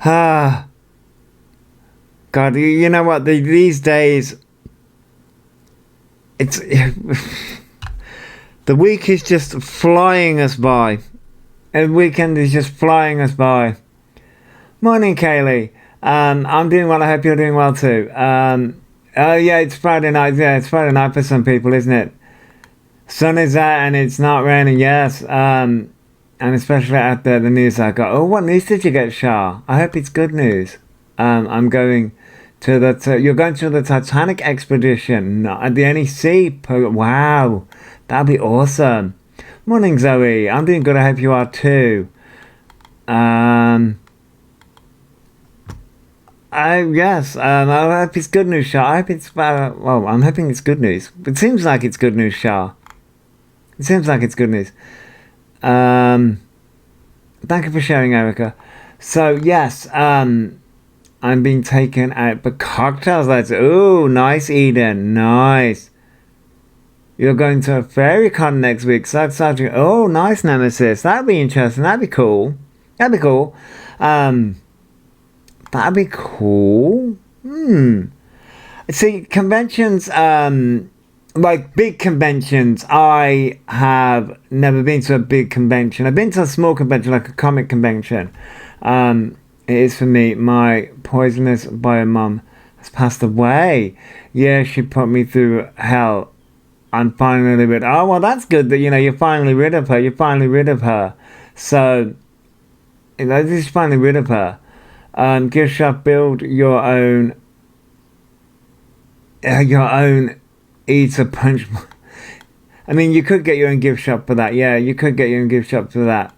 Ah, God, you know what? These days, it's the week is just flying us by. The weekend is just flying us by. Morning, Kaylee. I'm doing well. I hope you're doing well too. Oh yeah, it's Friday night. Yeah, it's Friday night for some people, isn't it? Sun is out and it's not raining. Yes. And especially at the news I got. Oh, what news did you get, Shah? I hope it's good news. I'm going to the. You're going to the Titanic expedition at the NEC. Wow, that'd be awesome. Morning, Zoe. I'm doing good. I hope you are too. Yes. I hope it's good news, Shah. I hope it's. Well, I'm hoping it's good news. It seems like it's good news, Shah. It seems like it's good news. Thank you for sharing, Erica. So yes, I'm being taken out for cocktails later. Ooh, nice, Eden. Nice. You're going to a fairy con next week. So exciting. Oh, nice, Nemesis. That'd be interesting. That'd be cool. That'd be cool. That'd be cool. See, conventions, like big conventions, I have never been to a big convention. I've been to a small convention, like a comic convention. It is for me. My poisonous bio mum has passed away. Yeah, she put me through hell. I'm finally rid. Oh well, that's good that you're finally rid of her. You're finally rid of her. So, just finally rid of her. Gift shop, build your own eat a punch. I mean, you could get your own gift shop for that. Yeah, you could get your own gift shop for that.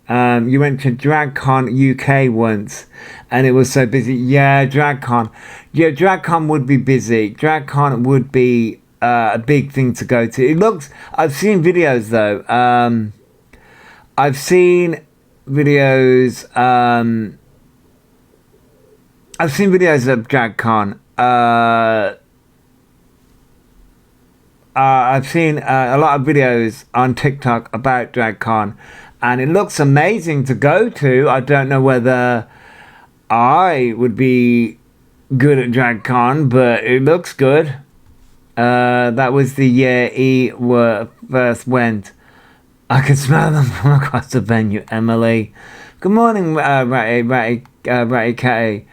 You went to DragCon UK once, and it was so busy. Yeah, DragCon. Yeah, DragCon would be busy. DragCon would be a big thing to go to. It looks. I've seen videos though. I've seen videos. I've seen videos of DragCon. I've seen a lot of videos on TikTok about DragCon, and it looks amazing to go to. I don't know whether I would be good at DragCon, but it looks good. That was the year first went. I can smell them from across the venue, Emily. Good morning, Ratty Catty.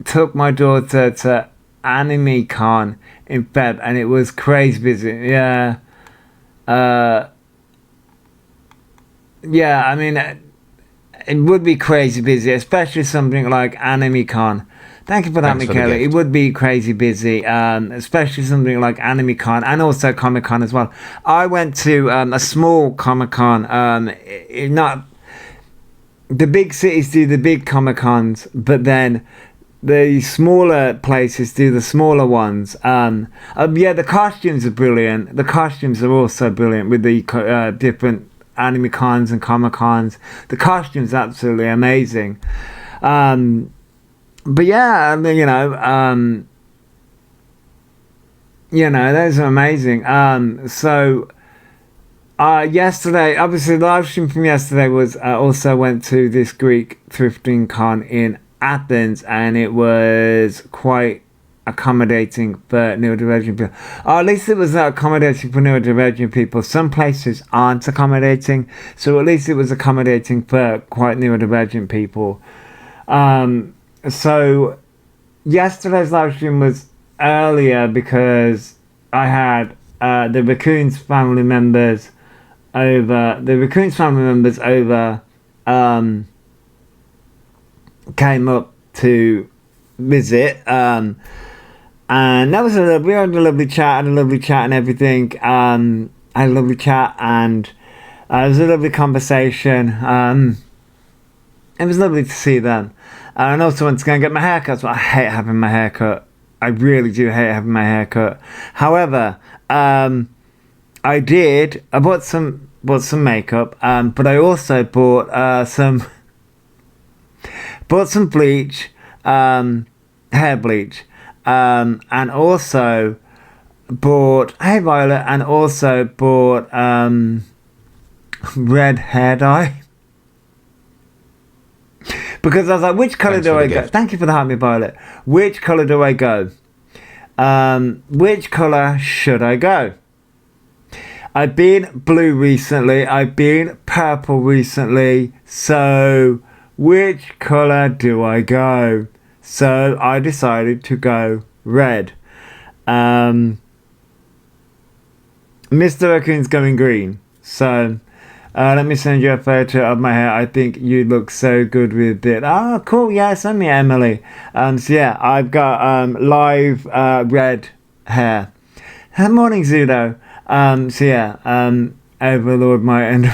Took my daughter to Anime Con in Feb, and it was crazy busy. Yeah. I mean, it would be crazy busy, especially something like Anime Con. Thank you for that, Michaela. It would be crazy busy, especially something like Anime Con and also Comic Con as well. I went to a small Comic Con. Not the big cities do the big Comic Cons, but then the smaller places do the smaller ones. The costumes are brilliant. The costumes are also brilliant with the different anime cons and comic cons. The costumes are absolutely amazing. But yeah, I mean, those are amazing. So yesterday, obviously the live stream from yesterday was also went to this Greek thrifting con in Athens, and it was quite accommodating for neurodivergent people. Or at least it was accommodating for neurodivergent people. Some places aren't accommodating, so at least it was accommodating for quite neurodivergent people. So yesterday's live stream was earlier because I had the Raccoons family members over. Came up to visit, and that was we had a lovely chat and everything. I had a lovely chat, and it was a lovely conversation. It was lovely to see them, and also went to go and get my hair cut. So I hate having my hair cut. I really do hate having my hair cut. However, I bought some makeup, but I also bought some bleach, hair bleach, and also bought Violet, and also bought red hair dye. Because I was like, which colour do I go? Thank you for the heart, me Violet. Which colour do I go? Which colour should I go? I've been blue recently. I've been purple recently. So which colour do I go? So I decided to go red. Mr. Raccoon's going green. So let me send you a photo of my hair. I think you look so good with it. Oh, cool. Yeah, send me Emily. So yeah, I've got live red hair. Morning, Zudo. So yeah, Overlord my end.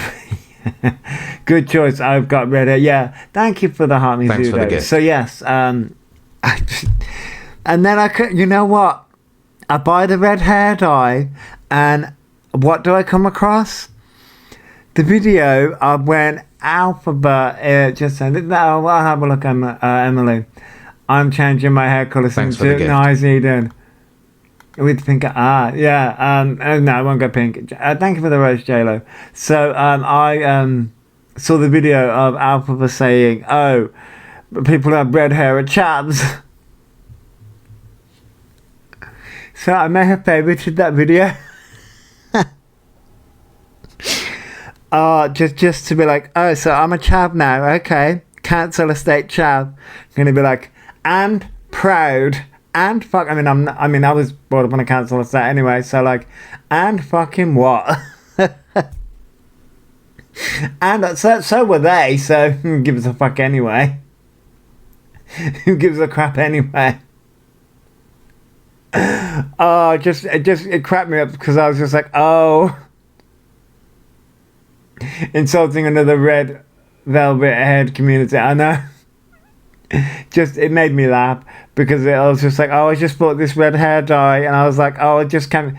Good choice. I've got red hair. Yeah, thank you for the heart, me Thanks Zudo. for the gift. So yes, and then I could. You know what? I buy the red hair dye, and what do I come across? The video of when Elphaba just said, "Oh, I'll have a look, Emily. I'm changing my hair colour Thanks to for the gift. nice Eden with pink." Yeah. No, I won't go pink. Thank you for the rose, JLo. So I saw the video of Elphaba saying, "Oh, people who have red hair are chavs." So I may have favorited that video. Just to be like, oh, so I'm a chav now, okay. Council estate chav. I'm gonna be like, and proud, and fuck. I was brought up on a council estate anyway, so like, and fucking what? And so were they. So who gives a fuck anyway? Who gives a crap anyway? Oh, it cracked me up because I was just like, oh, insulting another red velvet haired community. I know. It made me laugh because I was just like, oh, I just bought this red hair dye, and I was like, oh, I just can't.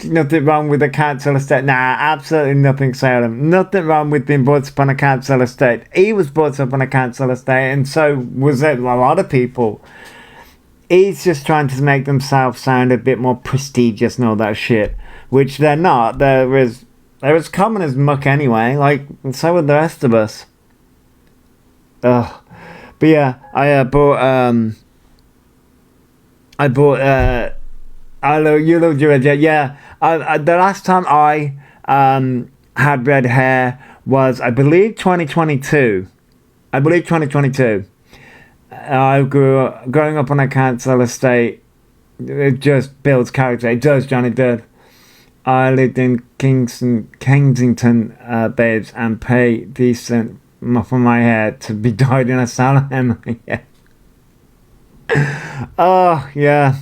Nothing wrong with the council estate. Nah, absolutely nothing, Salem. Nothing wrong with being brought up on a council estate. He was brought up on a council estate, and so was it a lot of people. He's just trying to make themselves sound a bit more prestigious and all that shit, which they're not. They're as common as muck anyway. Like, and so are the rest of us. Ugh. But yeah, I bought you love your red hair. Yeah, the last time I had red hair was, I believe, 2022. Growing up on a council estate, it just builds character. It does, Johnny did. I lived in Kensington, babes, and pay decent for my hair to be dyed in a salon. Yeah. Oh yeah.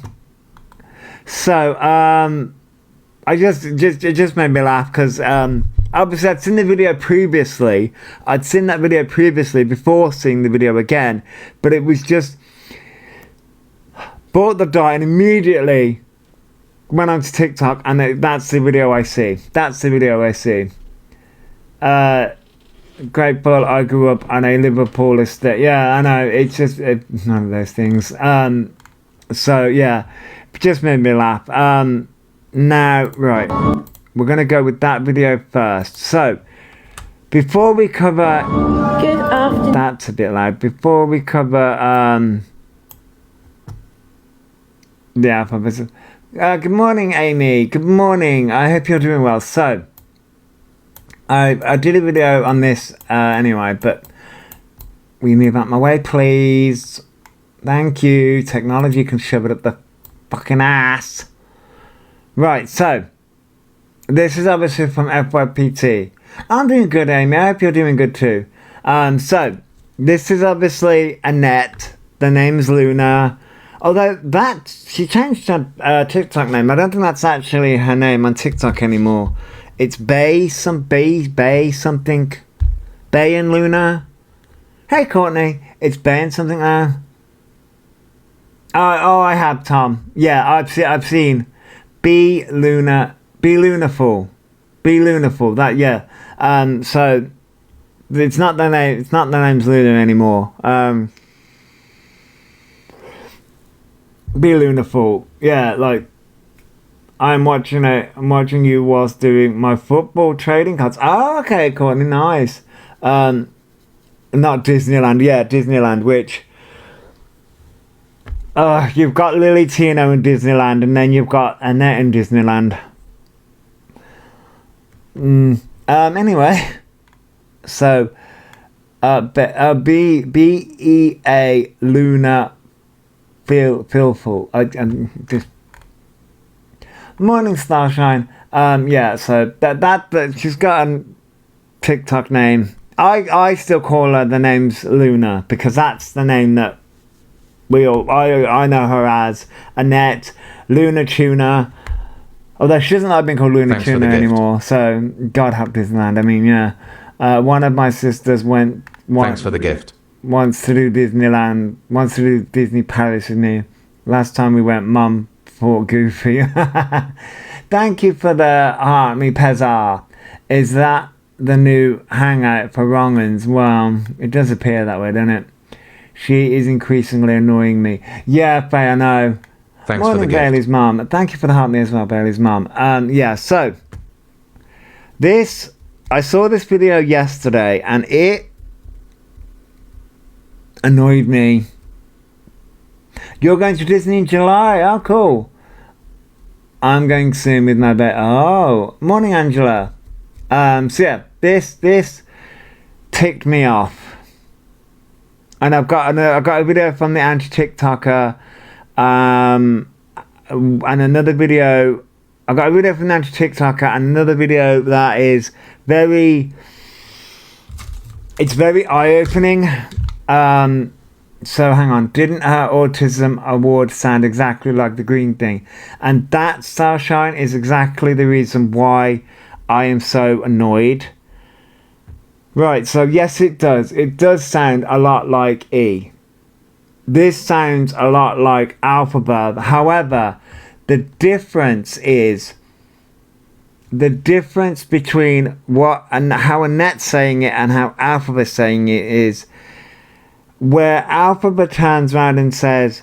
So it just made me laugh because obviously I'd seen the video previously. I'd seen that video previously before seeing the video again, but it was just bought the dye and immediately went onto TikTok, and that's the video I see. Grateful I grew up on a Liverpool estate. Yeah, I know. It's just none of those things. So yeah, it just made me laugh. Now, right, we're gonna go with that video first. So before we cover, good afternoon. That's a bit loud. Before we cover, yeah, good morning, Amy. Good morning. I hope you're doing well. So I did a video on this anyway, but will you move out my way, please? Thank you. Technology can shove it up the fucking ass. Right, so this is obviously from FYPT. I'm doing good, Amy. I hope you're doing good too. So this is obviously Annette. The name's Luna. Although she changed her TikTok name. I don't think that's actually her name on TikTok anymore. It's Bay something. Bay and Luna. Hey, Courtney. It's Bay and something now. Oh, I have, Tom. Yeah, I've seen Be Lunaful. That, yeah. So it's not the name. It's not the name's Luna anymore. Be Lunaful. Yeah, like I'm watching it. I'm watching you whilst doing my football trading cards. Oh, okay, Courtney, nice. not Disneyland, yeah, Disneyland, which you've got Lily Tino in Disneyland, and then you've got Annette in Disneyland. Anyway, so BEA Luna Feelful. Just morning starshine. Yeah, so that she's got a TikTok name. I still call her the name's Luna because that's the name that I know her as. Annette Luna Tuna. Although she doesn't like being called Luna Tuna anymore, so God help Disneyland. I mean, yeah. One of my sisters Thanks for the gift. Wants to do Disneyland, wants to do Disney Paris with me. Last time we went, Mum fought Goofy. Thank you for the heart, me Pezar. Is that the new hangout for Wrong'uns? Well, it does appear that way, doesn't it? She is increasingly annoying me. Yeah, Faye, I know. Thanks for the gift. Bailey's mum. Thank you for the heart me as well, Bailey's mum. Yeah, so I saw this video yesterday and it annoyed me. You're going to Disney in July? Oh, cool. I'm going soon with my baby. Oh, morning, Angela. So yeah, this ticked me off, and I've got a video from the anti-TikToker, and another video. I've got a video from the anti-TikToker and another video that is very eye-opening. So hang on, didn't her autism award sound exactly like the green thing? And that, Starshine, is exactly the reason why I am so annoyed. Right, so yes it does. It does sound a lot like E. This sounds a lot like Elphaba. However, the difference between what and how Annette's saying it and how Elphaba's saying it is where Elphaba turns around and says,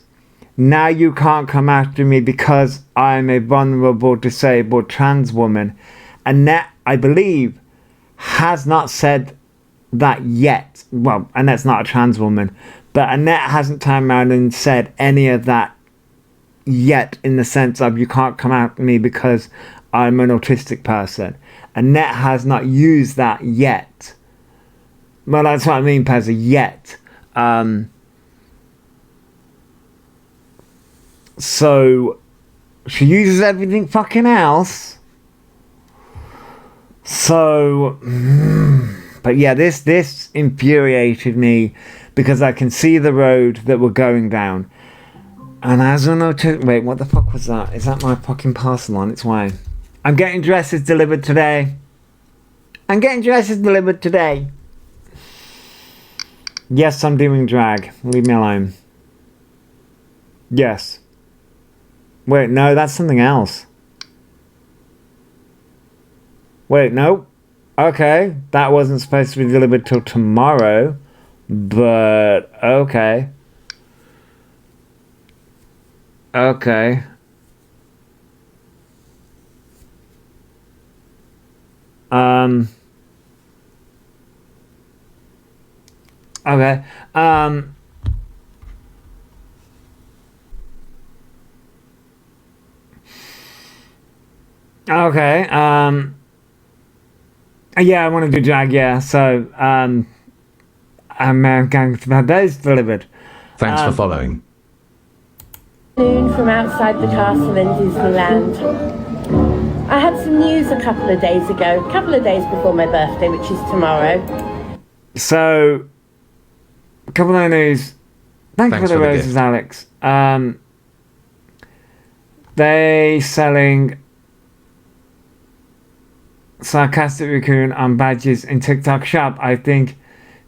now you can't come after me because I'm a vulnerable, disabled trans woman. Annette, I believe, has not said that yet. Well, Annette's not a trans woman, but Annette hasn't turned around and said any of that yet, in the sense of you can't come after me because I'm an autistic person. Annette has not used that yet. Well, that's what I mean, Pezza, yet. So she uses everything fucking else. So, but yeah, this infuriated me because I can see the road that we're going down. And as I noticed, wait, what the fuck was that? Is that my fucking parcel on its way? I'm getting dresses delivered today. Yes, I'm doing drag. Leave me alone. Yes. Wait, no, that's something else. Wait, no. Okay, that wasn't supposed to be delivered till tomorrow. But, okay. Okay. Okay. Okay. Yeah, I want to do drag. Yeah. So, I'm going to have those delivered. Thanks for following. From outside the castle in Disneyland. I had some news a couple of days before my birthday, which is tomorrow. So, a couple of news. Thank you for the roses, Alex. They selling sarcastic raccoon on badges in TikTok shop. I think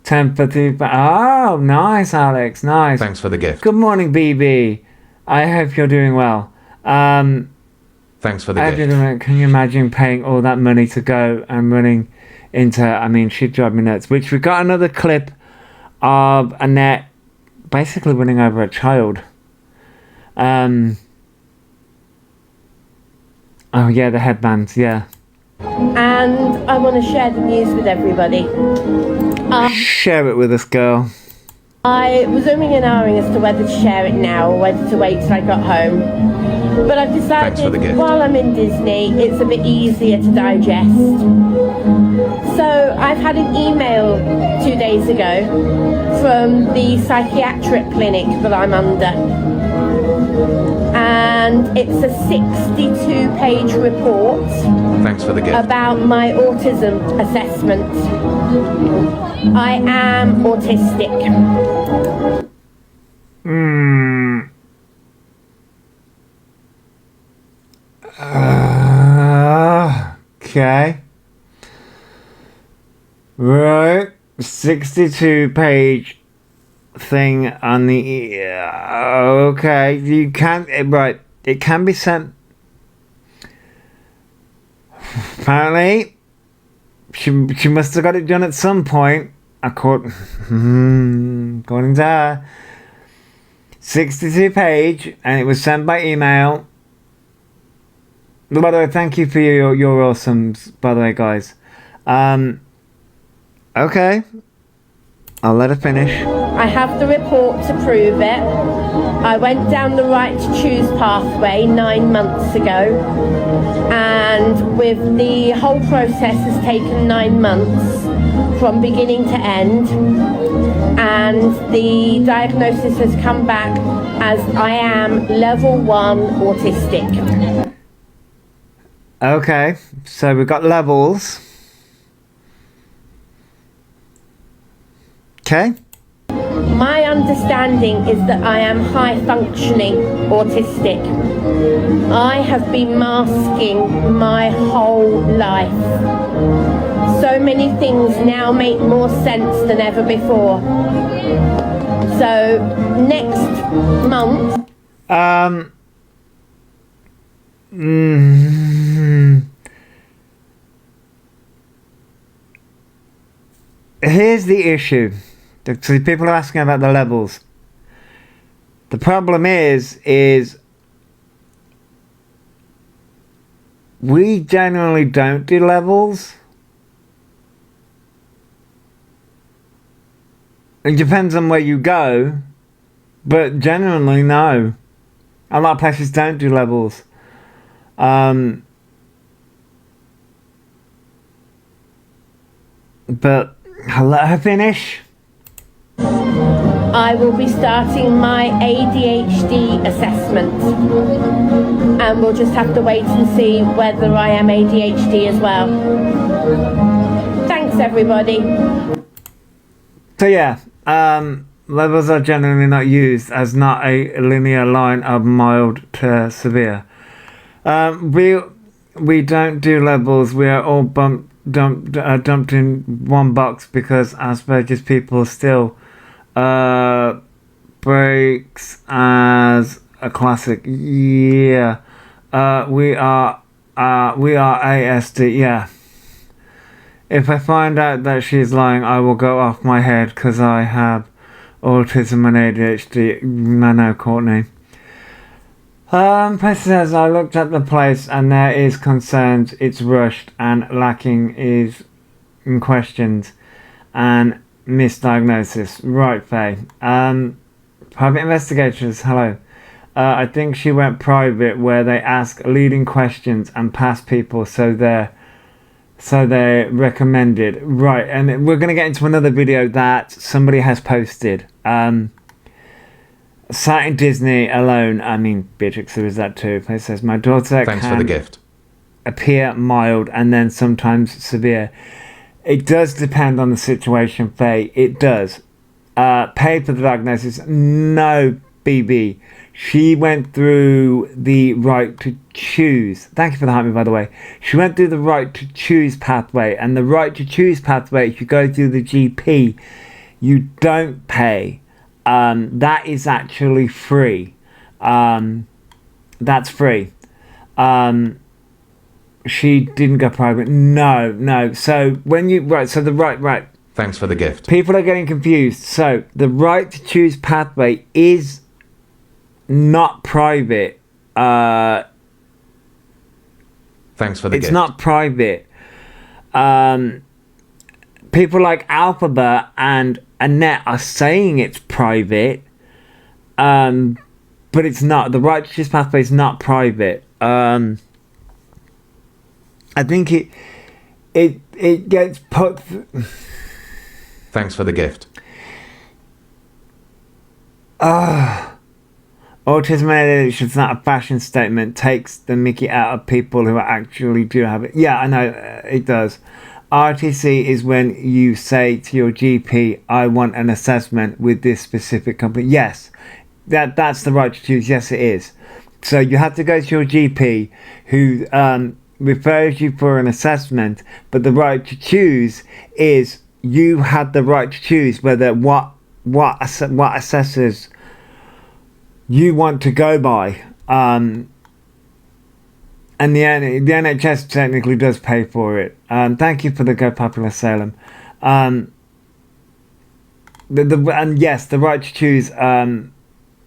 10 for 2. Oh, nice, Alex. Nice. Thanks for the gift. Good morning, BB. I hope you're doing well. Thanks for the gift. Can you imagine paying all that money to go and running into, I mean, she'd drive me nuts. Which we got another clip of Annette basically running over a child. Oh yeah, the headbands, yeah. And I want to share the news with everybody. Share it with us, girl. I was umming and ahhing as to whether to share it now or whether to wait till I got home. But I've decided while I'm in Disney, it's a bit easier to digest. So I've had an email 2 days ago from the psychiatric clinic that I'm under. And it's a 62-page report about my autism assessment. I am autistic. Okay. Right. 62-page thing on the... okay. You can't... Right. It can be sent... Apparently, she must have got it done at some point. According to her. 62-page, and it was sent by email. By the way, thank you for your awesomes, by the way, guys. Okay. I'll let her finish. I have the report to prove it. I went down the right to choose pathway 9 months ago, and with the whole process has taken 9 months from beginning to end, and the diagnosis has come back as I am level 1 autistic. Okay, so we've got levels. Okay. My understanding is that I am high-functioning autistic. I have been masking my whole life. So many things now make more sense than ever before. So, next month... Here's the issue. So people are asking about the levels. The problem is we generally don't do levels. It depends on where you go, but generally no. A lot of places don't do levels. But I'll let her finish. I will be starting my ADHD assessment, and we'll just have to wait and see whether I am ADHD as well. Thanks, everybody. So yeah, levels are generally not used as not a linear line of mild to severe. We don't do levels. We are all dumped in one box because Asperger's people still breaks as a classic. Yeah, we are ASD. Yeah. If I find out that she's lying, I will go off my head because I have autism and ADHD. I know, Courtney. Person says, I looked at the place and there is concerns it's rushed and lacking is in questions and misdiagnosis. Right, Faye. Private investigators, hello. I think she went private where they ask leading questions and pass people so they're recommended. Right, and we're going to get into another video that somebody has posted. Sat in Disney alone. I mean, Beatrix, there is that too. It says, my daughter Thanks for the gift. Appear mild and then sometimes severe. It does depend on the situation, Faye. It does. Paid for the diagnosis. No, BB. She went through the right to choose. Thank you for the hype, by the way. She went through the right to choose pathway. And the right to choose pathway, if you go through the GP, you don't pay. That is actually free. That's free. She didn't go private. No. So when you right. Thanks for the gift. People are getting confused. So the right to choose pathway is not private. Thanks for the gift. It's not private. people like Elphaba and Annette are saying it's private, but it's not. The right to choose pathway is not private. I think it gets put. Thanks for the gift. Autism and ADHD is not a fashion statement. Takes the mickey out of people who actually do have it. Yeah, I know it does. RTC is when you say to your GP, "I want an assessment with this specific company." Yes, that's the right to choose. Yes, it is. So you have to go to your GP, who refers you for an assessment. But the right to choose is you had the right to choose whether what assessors you want to go by, and the NHS technically does pay for it. Thank you for the Go Popular Salem. And yes, the right to choose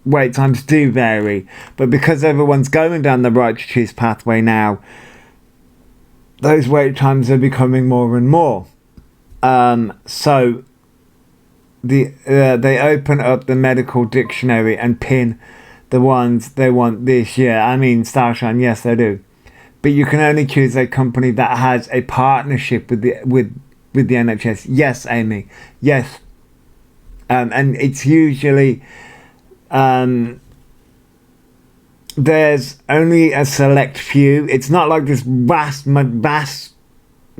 wait times do vary, but because everyone's going down the right to choose pathway now, those wait times are becoming more and more. So they open up the medical dictionary and pin the ones they want this year. I mean, Starshine, yes, they do. But you can only choose a company that has a partnership with the NHS. Yes, Amy. Yes. And it's usually there's only a select few. It's not like this vast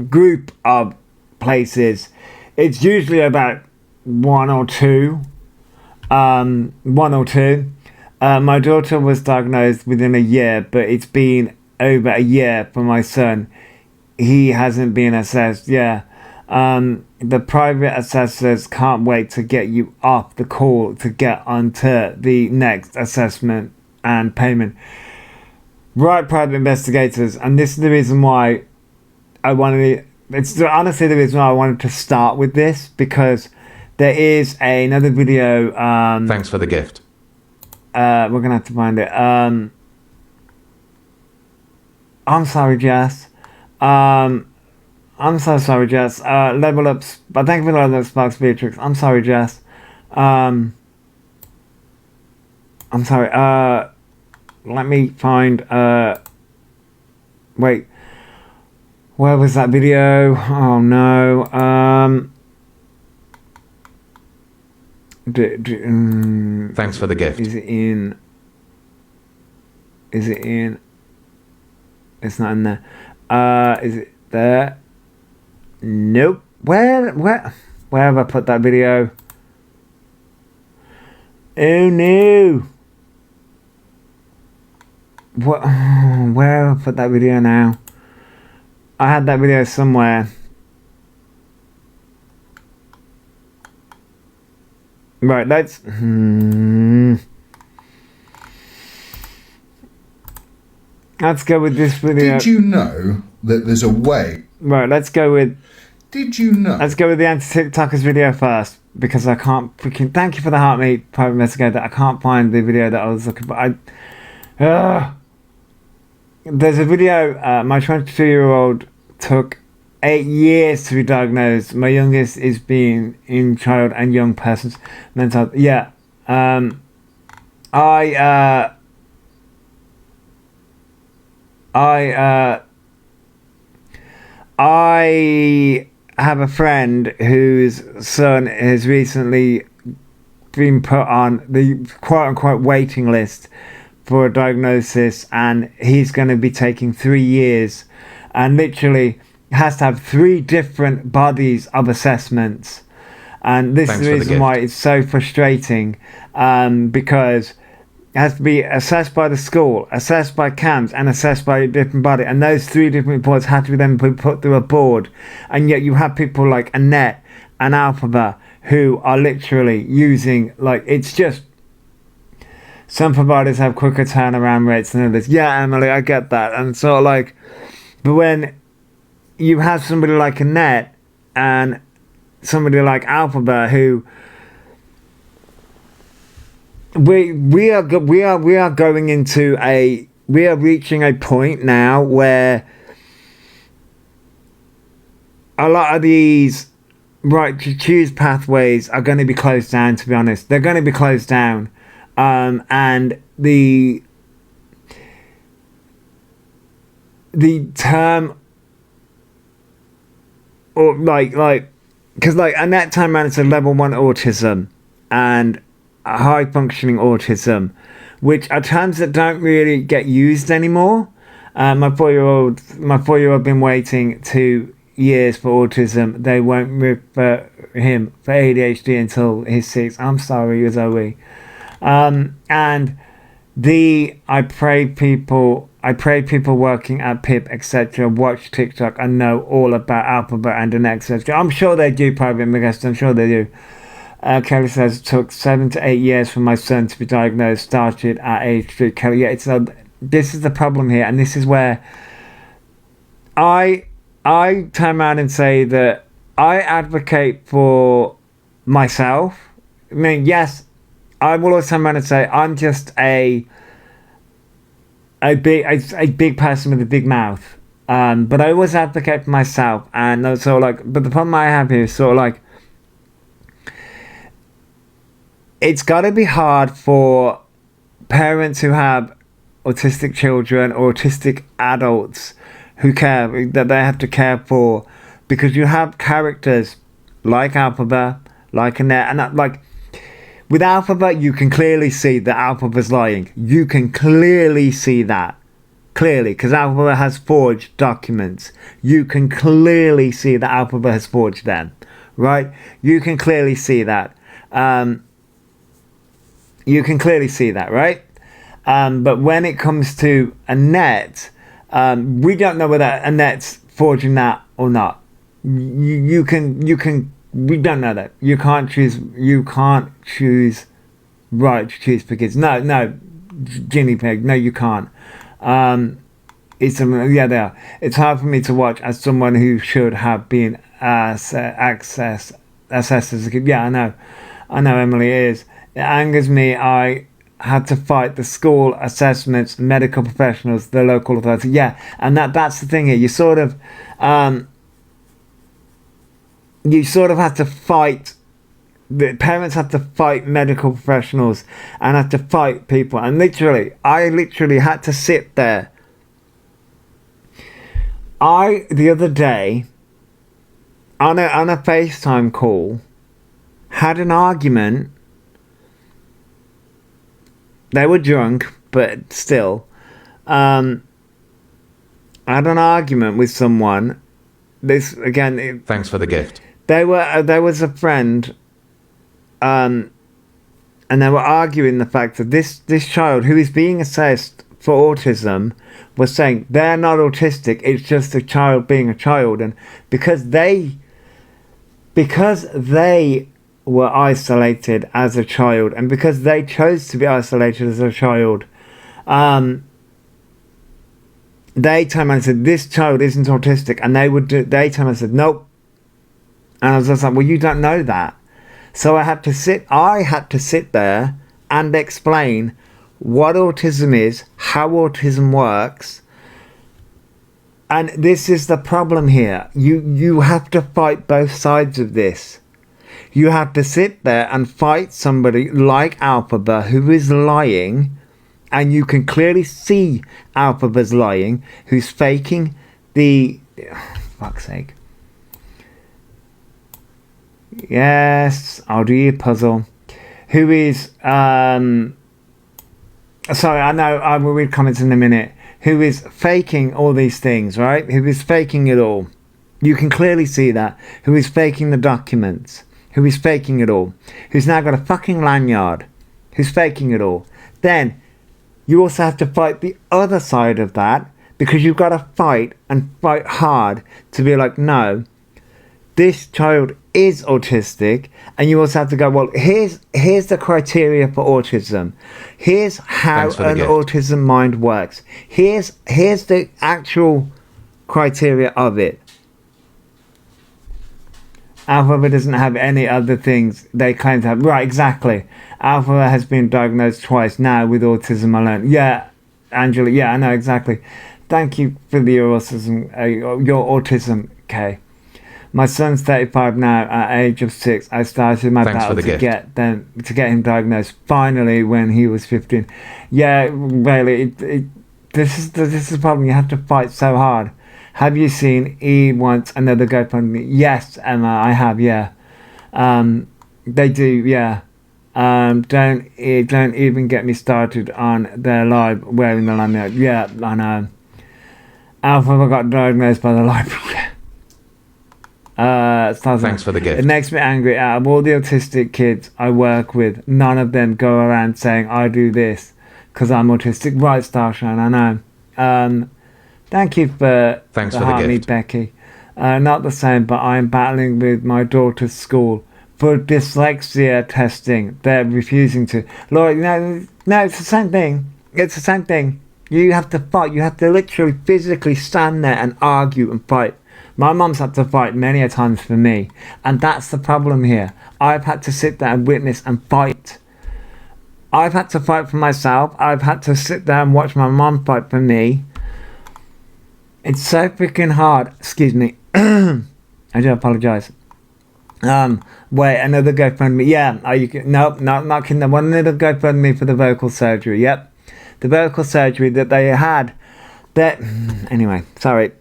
group of places. It's usually about one or two. My daughter was diagnosed within a year, but it's been over a year for my son. He hasn't been assessed. Yeah. The private assessors can't wait to get you off the call to get onto the next assessment and payment. Right, private investigators, and this is the reason why I wanted. It's honestly the reason why I wanted to start with this, because there is another video. Thanks for the gift. We're gonna have to find it. I'm sorry, Jess. I'm so sorry, Jess. Level ups, but thank you for level up, Sparks Beatrix. I'm sorry, Jess. I'm sorry. Let me find. Wait. Where was that video? Oh no. Thanks for the gift. Is it in? It's not in there. Is it there? Nope. Where have I put that video? Oh no. What? Where have I put that video now? I had that video somewhere. Right, let's go with this video. Did you know that there's a way? Right, let's go with. Did you know? Let's go with the anti-TikTokers video first, because I can't freaking. Thank you for the heartmeat, private investigator. I can't find the video that I was looking for. There's a video. My 22-year-old took 8 years to be diagnosed. My youngest is being in child and young persons mental health. Yeah. I have a friend whose son has recently been put on the quote-unquote waiting list for a diagnosis, and he's going to be taking 3 years and literally has to have 3 different bodies of assessments. And this is the reason why it's so frustrating, because it has to be assessed by the school, assessed by CAMS, and assessed by a different body. And those 3 different reports have to be then put through a board. And yet you have people like Annette and Elphaba who are literally using, like, it's just, some providers have quicker turnaround rates than others. Yeah, Emily, I get that. And sort of like, but when you have somebody like Annette and somebody like Elphaba who, we are going into we are reaching a point now where a lot of these right to choose pathways are going to be closed down, to be honest. They're going to be closed down. And the term, or because Annette turned around and said level 1 autism and high functioning autism, which are terms that don't really get used anymore. My 4-year-old been waiting 2 years for autism. They won't refer him for ADHD until he's 6. I'm sorry, Zoe. And I pray people working at PIP, etc., watch TikTok and know all about Elphaba and Annette, etc. I'm sure they do, Private Megast. I'm sure they do. Kelly says it took 7 to 8 years for my son to be diagnosed. Started at age 3. Kelly, yeah, this is the problem here, and this is where I turn around and say that I advocate for myself. I mean, yes, I will also turn around and say I'm just a big person with a big mouth. But I always advocate for myself, and so but the problem I have here is sort of like, it's got to be hard for parents who have autistic children or autistic adults that they have to care for, because you have characters like Elphaba, like Annette, and with Elphaba, you can clearly see that Elphaba's lying. You can clearly see that. Clearly, because Elphaba has forged documents. You can clearly see that Elphaba has forged them. Right? You can clearly see that. Right? But when it comes to Annette, we don't know whether Annette's forging that or not. We don't know that. You can't choose right to choose for kids. No, Ginny Pig, no, you can't. They are. It's hard for me to watch as someone who should have been assessed as a kid. Yeah, I know, Emily, it is. It angers me. I had to fight the school assessments, the medical professionals, the local authority. Yeah, and that's the thing here. You sort of have to fight. The parents have to fight medical professionals and have to fight people. And I literally had to sit there. The other day, on a FaceTime call, had an argument. They were drunk, but still. I had an argument with someone. This again. Thanks for the gift. There was a friend, and they were arguing the fact that this child who is being assessed for autism was saying they're not autistic. It's just a child being a child, and because they were isolated as a child, and because they chose to be isolated as a child, they turned around and said this child isn't autistic, and they turned around and said nope. And I was just like, well, you don't know that. So I had to sit there and explain what autism is, how autism works. And this is the problem here. You have to fight both sides of this. You have to sit there and fight somebody like Elphaba who is lying, and you can clearly see Elphaba's lying, who's faking the... fuck's sake. Yes, I'll do your puzzle. Who is... sorry, I know, I will read comments in a minute. Who is faking all these things, right? Who is faking it all. You can clearly see that. Who is faking the documents. Who is faking it all. Who's now got a fucking lanyard. Who's faking it all. Then, you also have to fight the other side of that, because you've got to fight and fight hard to be like, no, this child is autistic. And you also have to go, well, here's the criteria for autism. Here's how an autism mind works. Here's the actual criteria of it. Elphaba doesn't have any other things they claim to have. Right, exactly. Elphaba has been diagnosed twice now with autism alone. Yeah, Angela, yeah, I know, exactly. Thank you for your autism, Kay. My son's 35 now. At age of 6, I started my Thanks for battle the to gift. get him diagnosed. Finally, when he was 15. Yeah, really, this is the problem. You have to fight so hard. Have you seen he wants another GoFundMe? Yes, Emma, I have. Yeah, they do. Yeah. Don't even get me started on their live wearing the lanyard. Yeah, I know. Alpha got diagnosed by the library. Thanks for the gift. It makes me angry. Out of all the autistic kids I work with, none of them go around saying I do this because I'm autistic. Right, Starshine, I know. Thank you for Thanks the for the heart, gift. Becky. Not the same, but I'm battling with my daughter's school for dyslexia testing. They're refusing to. Laura, no, it's the same thing. It's the same thing. You have to fight. You have to literally physically stand there and argue and fight. My mum's had to fight many a times for me, and that's the problem here. I've had to sit there and witness and fight. I've had to fight for myself. I've had to sit there and watch my mum fight for me. It's so freaking hard. Excuse me. I do apologise. Wait, another GoFundMe. Yeah, nope, not kidding. One another GoFundMe for the vocal surgery. Yep, the vocal surgery that they had. Anyway, sorry.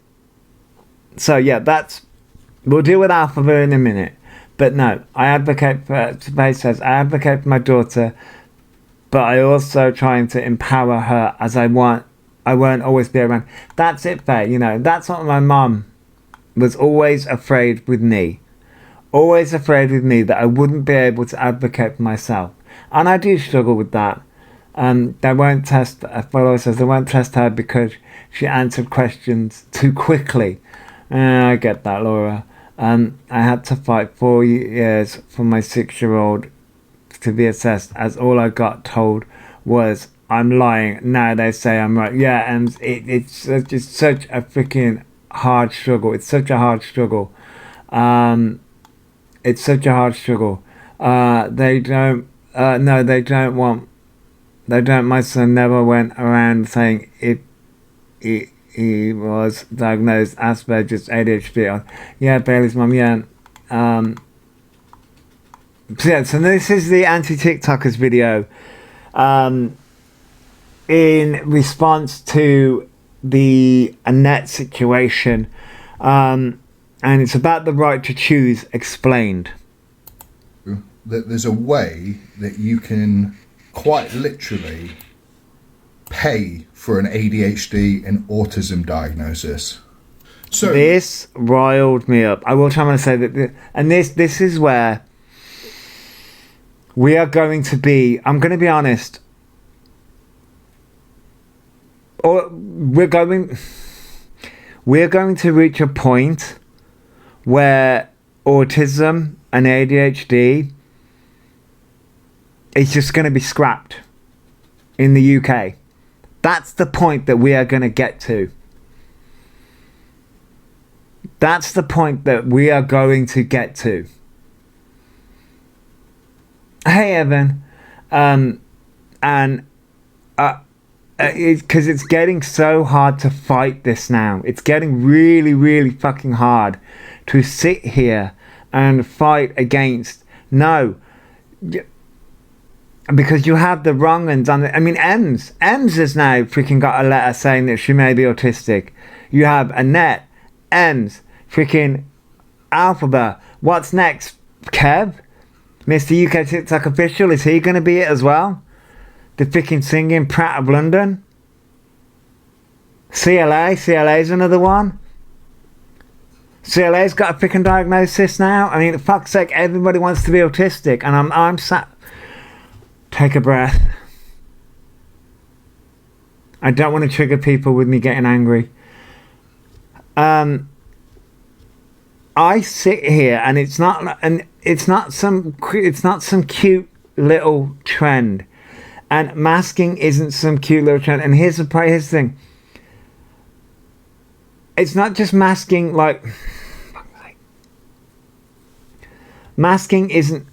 So yeah, we'll deal with Elphaba in a minute. But no, I advocate for. Space says I advocate for my daughter, but I also trying to empower her as I want. I won't always be around. That's it, Faye. That's what my mum was always afraid with me. Always afraid with me that I wouldn't be able to advocate for myself. And I do struggle with that. They won't test, Follower says, they won't test her because she answered questions too quickly. I get that, Laura. I had to fight 4 years for my 6-year-old to be assessed, as all I got told was I'm lying. Now they say I'm right. Yeah, and it's just such a freaking hard struggle. It's such a hard struggle. It's such a hard struggle. They don't want. My son never went around saying if he was diagnosed Asperger's, ADHD. Yeah, Bailey's mum. Yeah. So this is the anti-TikTokers video. In response to the Annette situation. And it's about the right to choose explained. That there's a way that you can quite literally pay for an ADHD and autism diagnosis. So this riled me up. I will try to say that, and this is where we are going to be. I'm going to be honest. Or we're going to reach a point where autism and ADHD is just going to be scrapped in the UK. That's the point that we are going to get to. That's the point that we are going to get to. Hey, Evan. Because it's getting so hard to fight this now. It's getting really, really fucking hard to sit here and fight against. No. Because you have the wrong ones on the. I mean, Ems has now freaking got a letter saying that she may be autistic. You have Annette, Ems, freaking Elphaba. What's next? Kev? Mr. UK TikTok official, is he going to be it as well? The freaking singing Pratt of London. CLA's another one. CLA's got a freaking diagnosis now. I mean, for fuck's sake, everybody wants to be autistic, and I'm sat. Take a breath. I don't want to trigger people with me getting angry. I sit here, and it's not some cute little trend. And masking isn't some cute little trend. And here's the thing. It's not just masking, like... Masking isn't...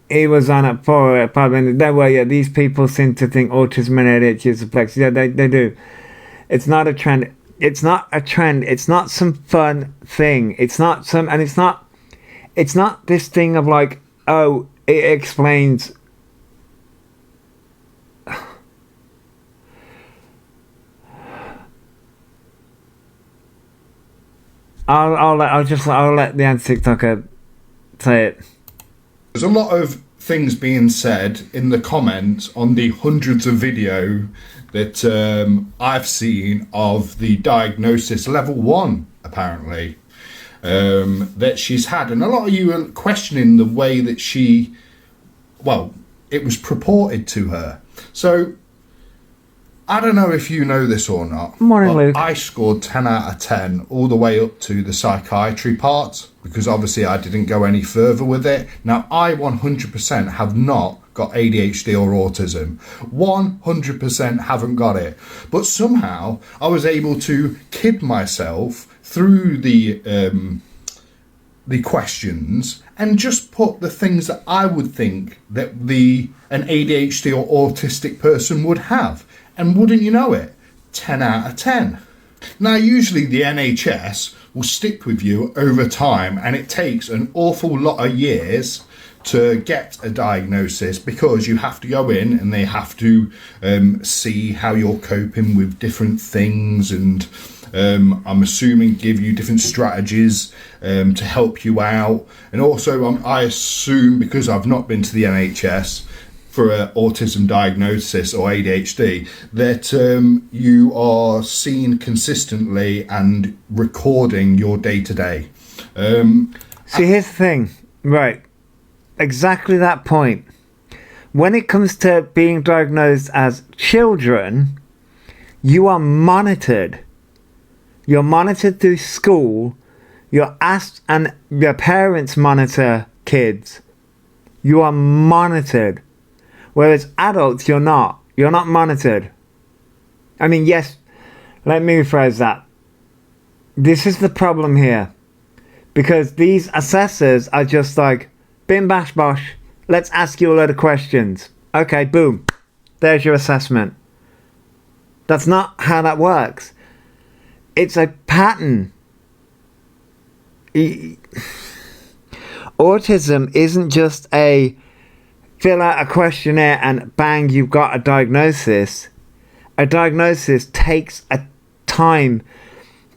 he was on it for 5 minutes. These people seem to think autism and ADHD is a flex. Yeah, they do. It's not a trend. It's not a trend. It's not some fun thing. It's not some, and it's not this thing of like, oh, it explains. I'll let the anti-TikToker say it. There's a lot of things being said in the comments on the hundreds of video that I've seen of the diagnosis level 1, apparently, that she's had. And a lot of you are questioning the way that it was purported to her. So, I don't know if you know this or not. Morning, Luke. I scored 10 out of 10 all the way up to the psychiatry part, because obviously I didn't go any further with it. Now, I 100% have not got ADHD or autism. 100% haven't got it. But somehow I was able to kid myself through the questions and just put the things that I would think that an ADHD or autistic person would have. And wouldn't you know it, 10 out of 10. Now, usually the NHS will stick with you over time, and it takes an awful lot of years to get a diagnosis, because you have to go in and they have to see how you're coping with different things, and I'm assuming give you different strategies to help you out. And also I assume, because I've not been to the NHS for an autism diagnosis or ADHD, that you are seen consistently and recording your day-to-day. See, here's the thing, right? Exactly that point. When it comes to being diagnosed as children, you are monitored. You're monitored through school. You're asked, and your parents monitor kids. You are monitored. Whereas adults, you're not. You're not monitored. I mean, yes, let me rephrase that. This is the problem here. Because these assessors are just like, bim bash bosh, let's ask you a load of questions. Okay, boom. There's your assessment. That's not how that works. It's a pattern. Autism isn't just a fill out a questionnaire and bang, you've got a diagnosis. A diagnosis takes a time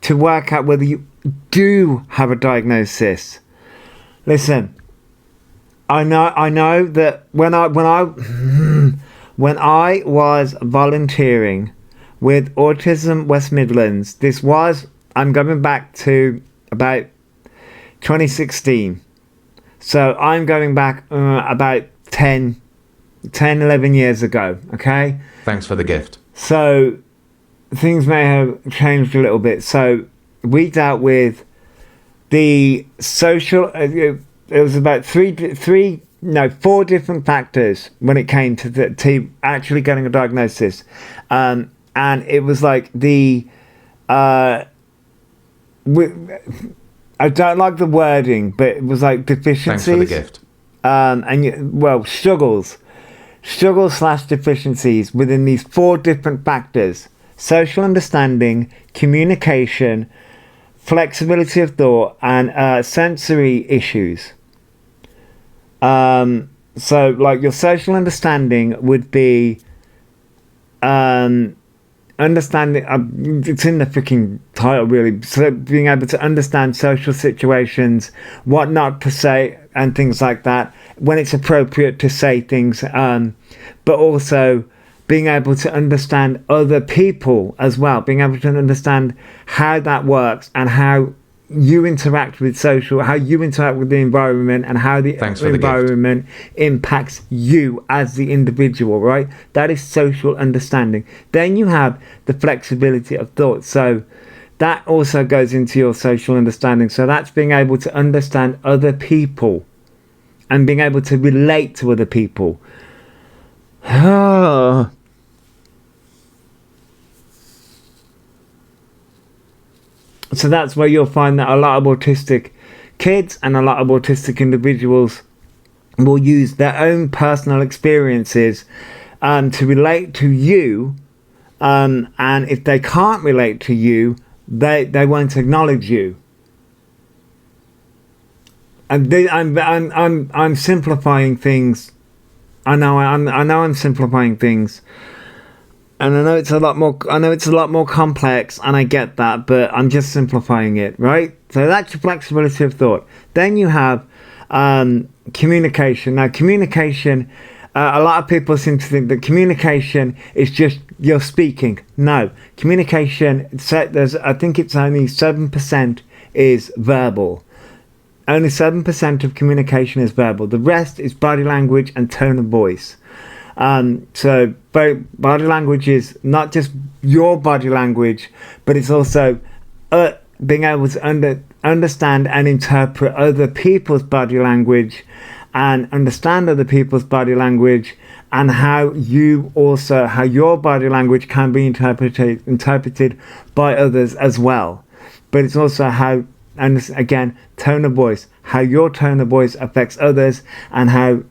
to work out whether you do have a diagnosis. Listen, I know that when I was volunteering with Autism West Midlands, I'm going back to about 2016. So I'm going back about 11 years ago, okay? Thanks for the gift. So things may have changed a little bit. So we dealt with the social, it was about four different factors when it came to actually getting a diagnosis. And it was like I don't like the wording, but it was like deficiencies. Thanks for the gift. Struggles/deficiencies within these four different factors: social understanding, communication, flexibility of thought, and sensory issues. So like your social understanding would be understanding, it's in the freaking title really, so being able to understand social situations, what not to say and things like that, when it's appropriate to say things, but also being able to understand other people as well, being able to understand how that works and how you interact with how you interact with the environment, and how the environment impacts you as the individual, right? That is social understanding. Then you have the flexibility of thought. So that also goes into your social understanding. So that's being able to understand other people and being able to relate to other people. So that's where you'll find that a lot of autistic kids and a lot of autistic individuals will use their own personal experiences to relate to you and if they can't relate to you, they won't acknowledge you. And I'm simplifying things. I know I'm simplifying things, and I know it's a lot more complex, and I get that, but I'm just simplifying it, right? So that's your flexibility of thought. Then you have communication. Now, communication. A lot of people seem to think that communication is just you're speaking. No, communication. I think it's only 7% is verbal. Only 7% of communication is verbal. The rest is body language and tone of voice. So body language is not just your body language, but it's also being able to understand and interpret other people's body language, and understand other people's body language, and how your body language can be interpreted by others as well. But it's also how, and again, tone of voice, how your tone of voice affects others, and how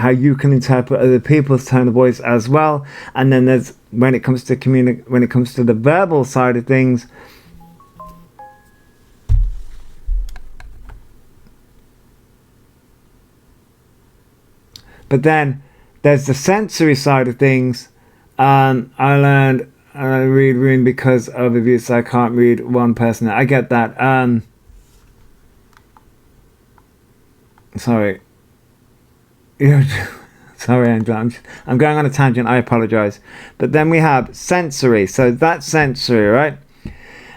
you can interpret other people's tone of voice as well. And then there's when it comes to the verbal side of things, but then there's the sensory side of things. I learned I read room because of abuse. I can't read one person. I get that. Sorry. Sorry, I'm going on a tangent. I apologize. But then we have sensory. So that's sensory, right?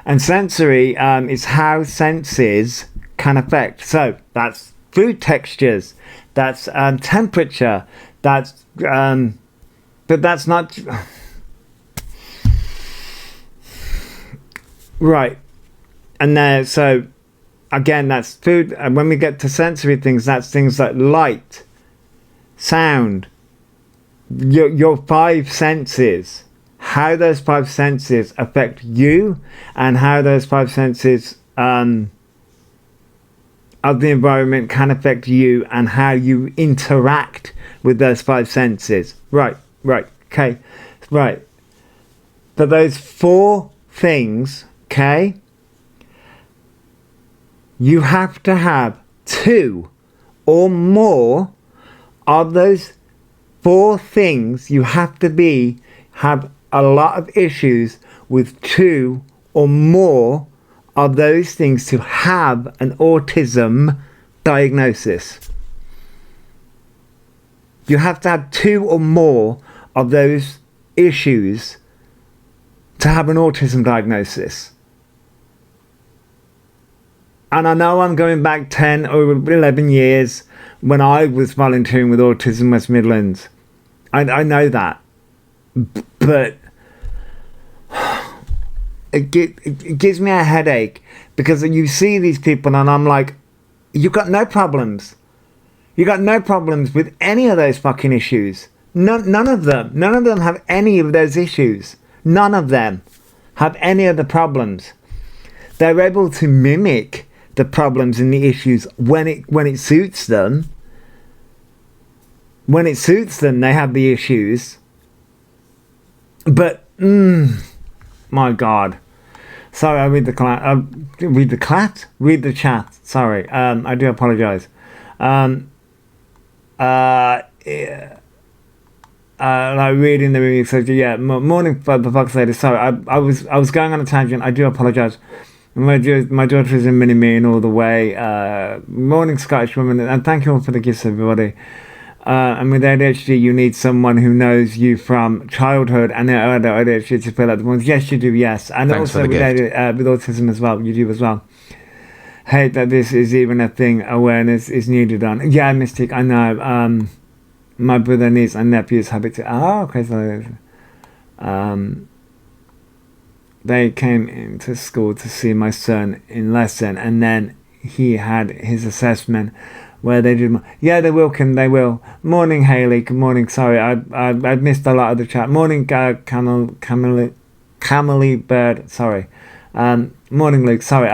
And sensory is how senses can affect. So that's food textures. That's temperature. That's but that's not right. And there, so again, that's food. And when we get to sensory things, that's things like light, sound, your five senses, how those five senses affect you, and how those five senses of the environment can affect you, and how you interact with those five senses. Right, okay, right. For those four things, okay, you have to have two or more of those four things. You have to have a lot of issues with two or more of those things to have an autism diagnosis. You have to have two or more of those issues to have an autism diagnosis. And I know I'm going back 10 or 11 years when I was volunteering with Autism West Midlands. I know that. But it gives me a headache, because you see these people and I'm like, you've got no problems. You got no problems with any of those fucking issues. None of them. None of them have any of those issues. None of them have any of the problems. They're able to mimic the problems and the issues when it suits them. When it suits them, they have the issues. But my God. Sorry, I read the chat. Sorry, I do apologize. Like reading the review, so yeah, morning for the fuck's lady. Sorry, I was going on a tangent. I do apologize. My daughter is in mini-me and all the way. Morning, Scottish woman, and thank you all for the gifts, everybody. And with ADHD, you need someone who knows you from childhood, and ADHD to fill out the ones. Yes, you do. Yes, and Thanks also with autism as well. You do as well. Hate that this is even a thing. Awareness is needed on. Yeah, Mystic. I know. My brother, niece, and nephews have it. Okay, so they came into school to see my son in lesson, and then he had his assessment where they did. Yeah, they will, Kim. They will. Morning, Haley. Good morning. Sorry, I missed a lot of the chat. Morning, Camely Bird. Sorry. Morning, Luke. Sorry.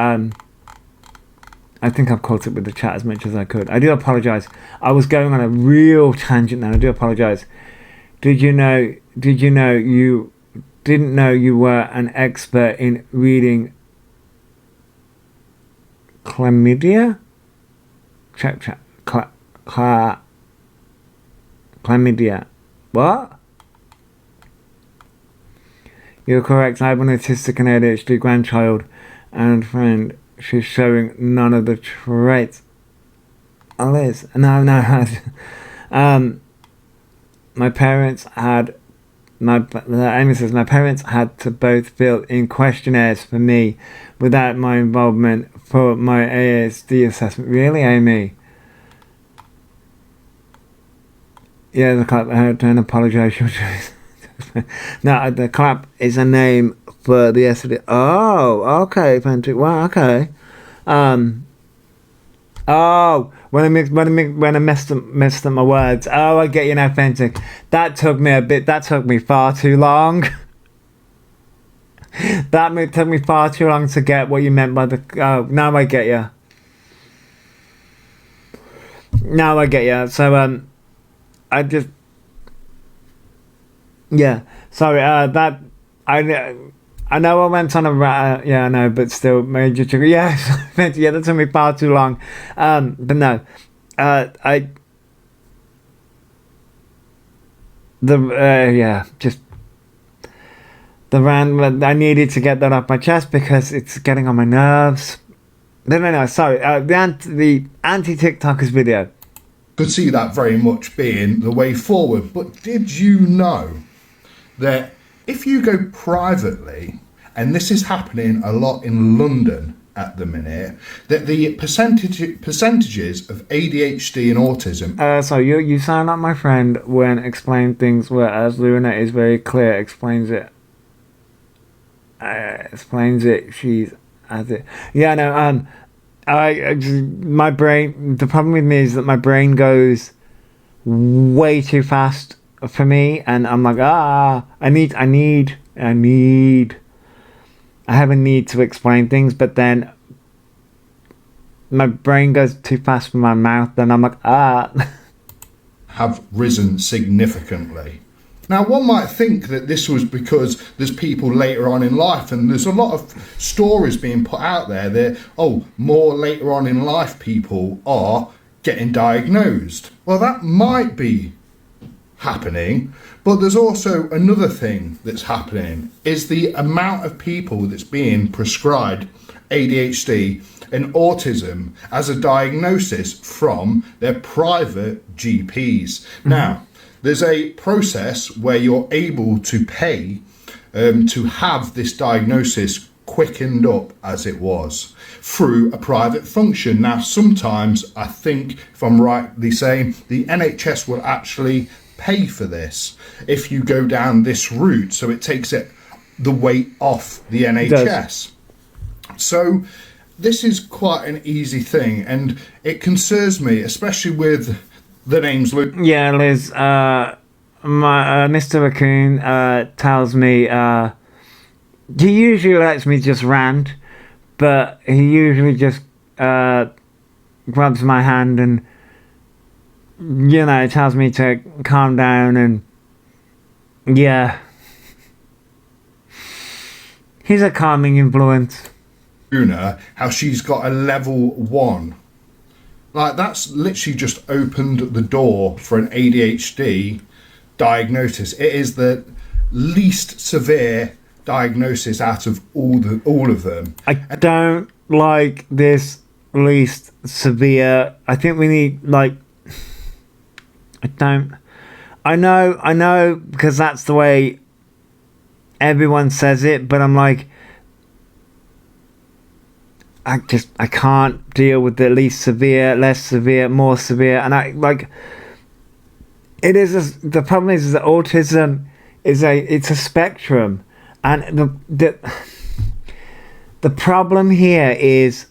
I think I've caught up with the chat as much as I could. I do apologise. I was going on a real tangent now. I do apologise. Did you know you didn't know you were an expert in reading chlamydia. Chlamydia. What? You're correct. I have an autistic and ADHD grandchild and friend. She's showing none of the traits. Oh, Liz. No. My parents had. Amy says, my parents had to both fill in questionnaires for me without my involvement for my ASD assessment. Really, Amy? Yeah, the clap. Don't apologise. No, the clap is a name for the ASD. Oh, okay, fantastic. Wow, okay. Oh, when I messed up my words. Oh, I get you now, Fentic. That took me far too long. Took me far too long to get what you meant by the. Oh, now I get you. Now I get you. So I just. Yeah, sorry. That I know I went on a yeah, I know, but still major trigger. Yeah, yeah, that took me far too long. But no, just the rant. I needed to get that off my chest because it's getting on my nerves. No. Sorry. The anti TikTokers video. Could see that very much being the way forward. But did you know that if you go privately, and this is happening a lot in London at the minute, that the percentages of ADHD and autism... So you sound like my friend when explaining things, whereas Luna is very clear, explains it. She's as it. Yeah, no, my brain, the problem with me is that my brain goes way too fast for me, and I'm like, I have a need to explain things, but then my brain goes too fast for my mouth, and I'm like, have risen significantly. Now, one might think that this was because there's people later on in life, and there's a lot of stories being put out there that, more later on in life people are getting diagnosed. Well, that might be happening, but there's also another thing that's happening, is the amount of people that's being prescribed ADHD and autism as a diagnosis from their private GPs. Mm-hmm. Now, there's a process where you're able to pay to have this diagnosis quickened up, as it was, through a private function. Now, sometimes, I think, if I'm rightly saying, the NHS will actually pay for this if you go down this route, so it takes the weight off the NHS. So this is quite an easy thing, and it concerns me, especially with the names Luke. Yeah, Liz, my Mr. Raccoon tells me he usually lets me just rant, but he usually just grabs my hand and tells me to calm down, and yeah, he's a calming influence. How she's got a level 1. Like, that's literally just opened the door for an ADHD diagnosis. It is the least severe diagnosis out of all of them. I don't like this least severe. I think we need, I know because that's the way everyone says it, but I'm like, I can't deal with the least severe, less severe, more severe, and the problem is that autism it's a spectrum, and the problem here is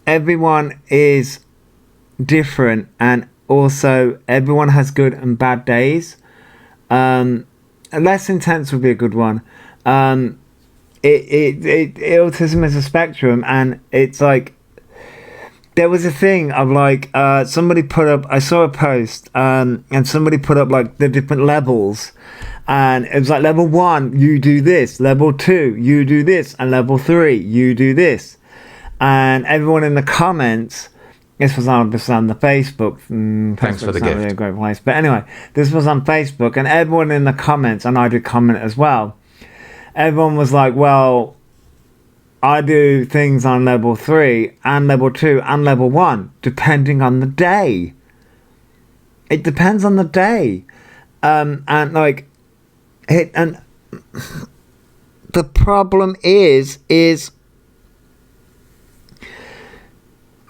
everyone is different, and also everyone has good and bad days. Less intense would be a good one. Autism is a spectrum, and it's like there was a thing of like somebody put up. I saw a post, and somebody put up like the different levels, and it was like level 1, you do this. Level 2, you do this, and level 3, you do this. And everyone in the comments. This was on the Facebook. Thanks for the not gift. really a great place, but anyway, this was on Facebook, and everyone in the comments, and I did comment as well. Everyone was like, "Well, I do things on level 3 and level 2 and level 1, depending on the day. It depends on the day, and like it. And the problem is."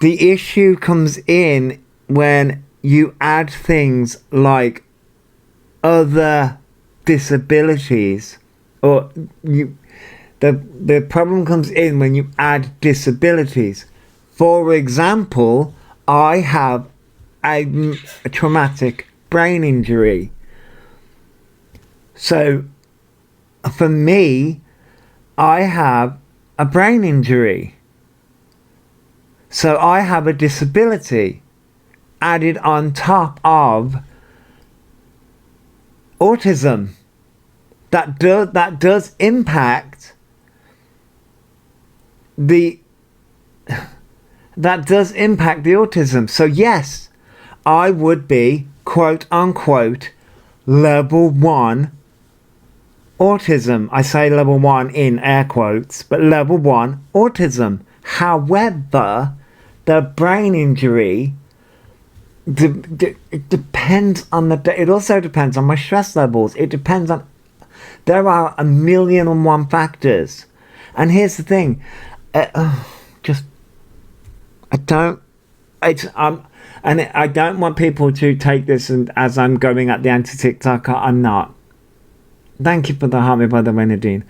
The issue comes in when you add things like other disabilities, or the problem comes in when you add disabilities. For example, I have a traumatic brain injury. So for me, I have a brain injury. So I have a disability added on top of autism. That does impact the autism. So yes, I would be quote unquote level 1 autism. I say level 1 in air quotes, but level 1 autism. However, the brain injury, it depends on the day. It also depends on my stress levels. It depends on, there are 1,000,001 factors. And here's the thing, I don't want people to take this as I'm going at the anti-TikToker. I'm not. Thank you for the harmony, by the way, Nadine.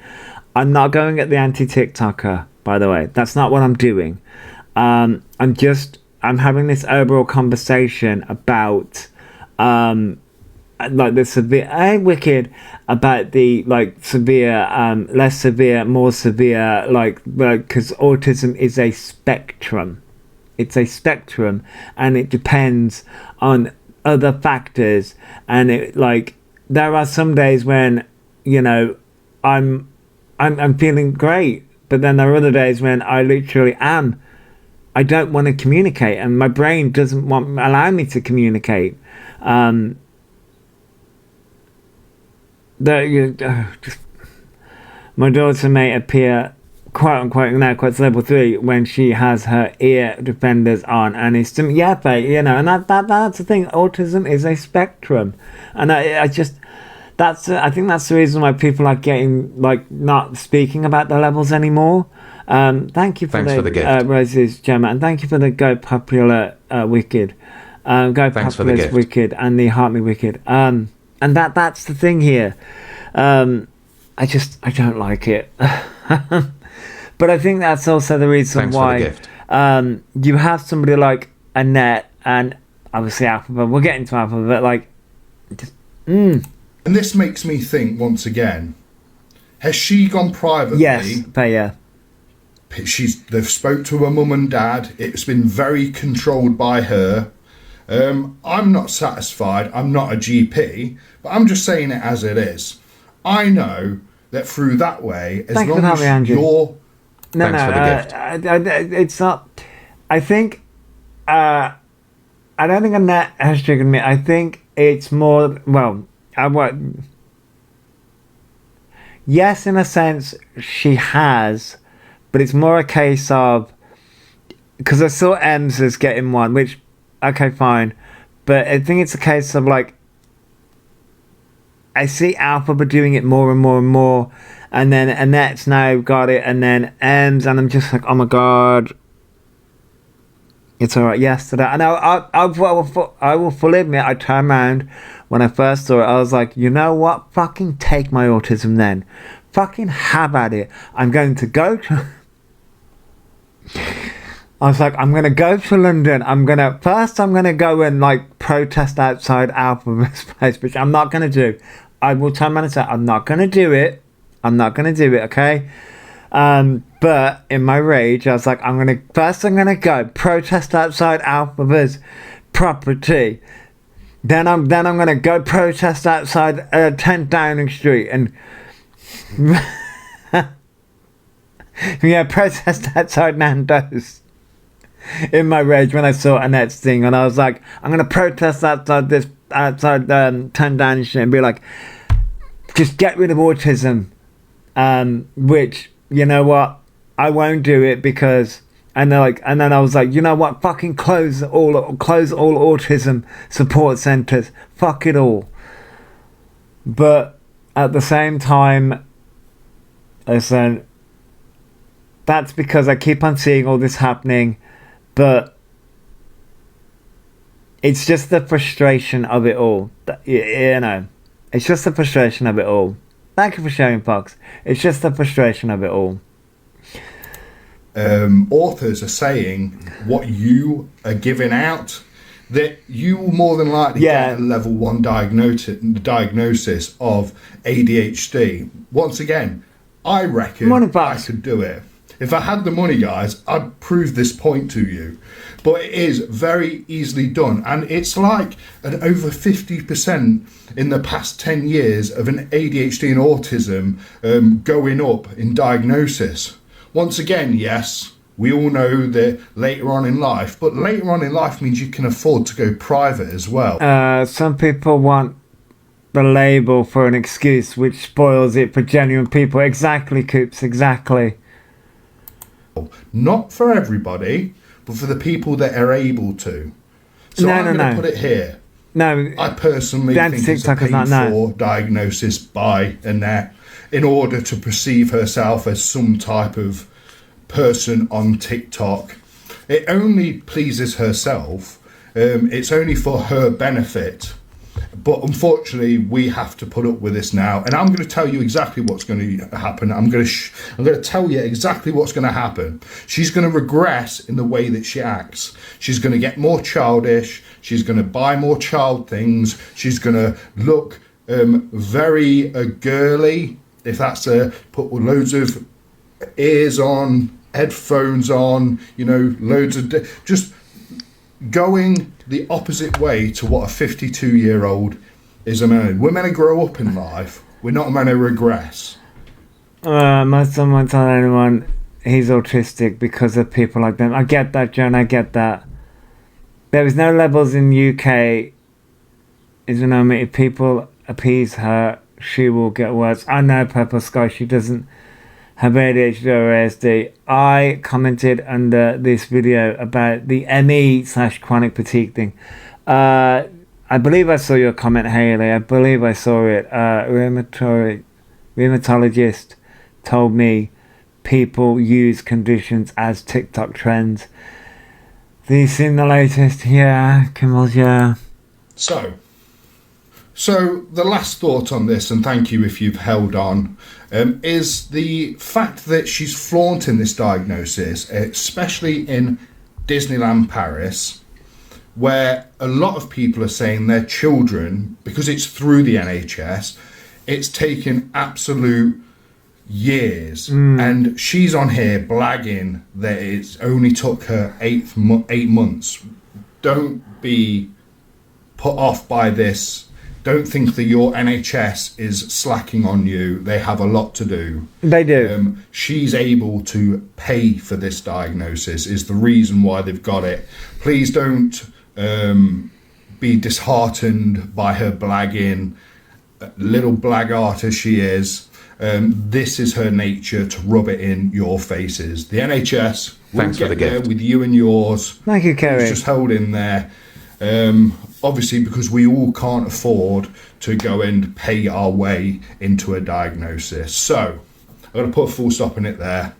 I'm not going at the anti-TikToker, by the way. That's not what I'm doing. I'm having this overall conversation about like the severe wicked, about the like severe, less severe, more severe, like because autism is a spectrum. It's a spectrum, and it depends on other factors. And it, like, there are some days when, you know, I'm feeling great, but then there are other days when I literally am. I don't want to communicate, and my brain doesn't allow me to communicate. My daughter may appear, quote unquote, now quotes level 3 when she has her ear defenders on, and it's but you know, and that's the thing. Autism is a spectrum, and I think that's the reason why people are getting like not speaking about the levels anymore. Thank you for the gift. Roses, Gemma, and thank you for the Go Popular Wicked. Go Popular Wicked and the Heart Me Wicked. And that's the thing here. I don't like it. But I think that's also the reason why you have somebody like Annette and obviously Elphaba. We'll get into Elphaba, but like, just. And this makes me think once again: has she gone privately? Yes, but yeah. They've spoke to her mum and dad. It's been very controlled by her. I'm not satisfied. I'm not a GP, but I'm just saying it as it is. I know that through that way, as long as you're... Thanks for the gift. It's not... I think... I don't think Annette has triggered me. I think it's more... Well, yes, in a sense, she has... But it's more a case of, because I saw Ems as getting one, which, okay, fine. But I think it's a case of like, I see Elphaba doing it more and more and more. And then Annette's now got it. And then Ems, and I'm just like, oh my God. It's all right. Yesterday. And I will fully admit, I turned around when I first saw it. I was like, you know what? Fucking take my autism then. Fucking have at it. I'm going to go to... I was like, I'm going to go to London. I'm going to go and like protest outside Elphaba's place, which I'm not going to do. I will turn around and say, I'm not going to do it. Okay? But in my rage, I was like, I'm gonna go protest outside Elphaba's property. Then I'm gonna go protest outside 10 Downing Street and yeah, protest outside Nando's. In my rage when I saw Annette's thing, and I was like, I'm gonna protest outside 10 Downing Street and be like, just get rid of autism. Which, you know what, I won't do it because, and then I was like, you know what, fucking close all autism support centres, fuck it all. But at the same time, listen, that's because I keep on seeing all this happening, but it's just the frustration of it all. You know, it's just the frustration of it all. Thank you for sharing, Fox. It's just the frustration of it all. Authors are saying what you are giving out, that you will more than likely get a level 1 diagnosis of ADHD. Once again, I reckon I could do it. If I had the money, guys, I'd prove this point to you. But it is very easily done. And it's like an over 50% in the past 10 years of an ADHD and autism going up in diagnosis. Once again, yes, we all know that later on in life, but later on in life means you can afford to go private as well. Some people want the label for an excuse, which spoils it for genuine people. Exactly, Coops, exactly. Not for everybody, but for the people that are able to. So I'm going to put it here. No, I personally think it's a paid-for diagnosis by Annette in order to perceive herself as some type of person on TikTok. It only pleases herself. It's only for her benefit. But unfortunately, we have to put up with this now. And I'm going to tell you exactly what's going to happen. I'm going to tell you exactly what's going to happen. She's going to regress in the way that she acts. She's going to get more childish. She's going to buy more child things. She's going to look very girly. If that's put loads of ears on, headphones on, you know, loads of just going the opposite way to what a 52-year-old is meant. We're meant to grow up in life. We're not meant to regress. My son won't tell anyone he's autistic because of people like them. I get that, John. I get that. There is no levels in UK. If people appease her, she will get worse. I know Purple Sky. She doesn't have ADHD or ASD. I commented under this video about the ME/chronic fatigue thing. I believe I saw your comment, Haley. I believe I saw it. Rheumatologist told me people use conditions as TikTok trends. Have you seen the latest? Yeah, Kimmel, yeah. So the last thought on this, and thank you if you've held on, is the fact that she's flaunting this diagnosis, especially in Disneyland Paris, where a lot of people are saying their children, because it's through the NHS, it's taken absolute years. And she's on here blagging that it's only took her 8 months. Don't be put off by this. Don't think that your NHS is slacking on you. They have a lot to do. They do. She's able to pay for this diagnosis is the reason why they've got it. Please don't be disheartened by her blagging, little blaggart as she is. This is her nature to rub it in your faces. The NHS will get there with you and yours. Thank you, Kerry. It's just hold in there. Obviously, because we all can't afford to go and pay our way into a diagnosis. So, I'm going to put a full stop in it there.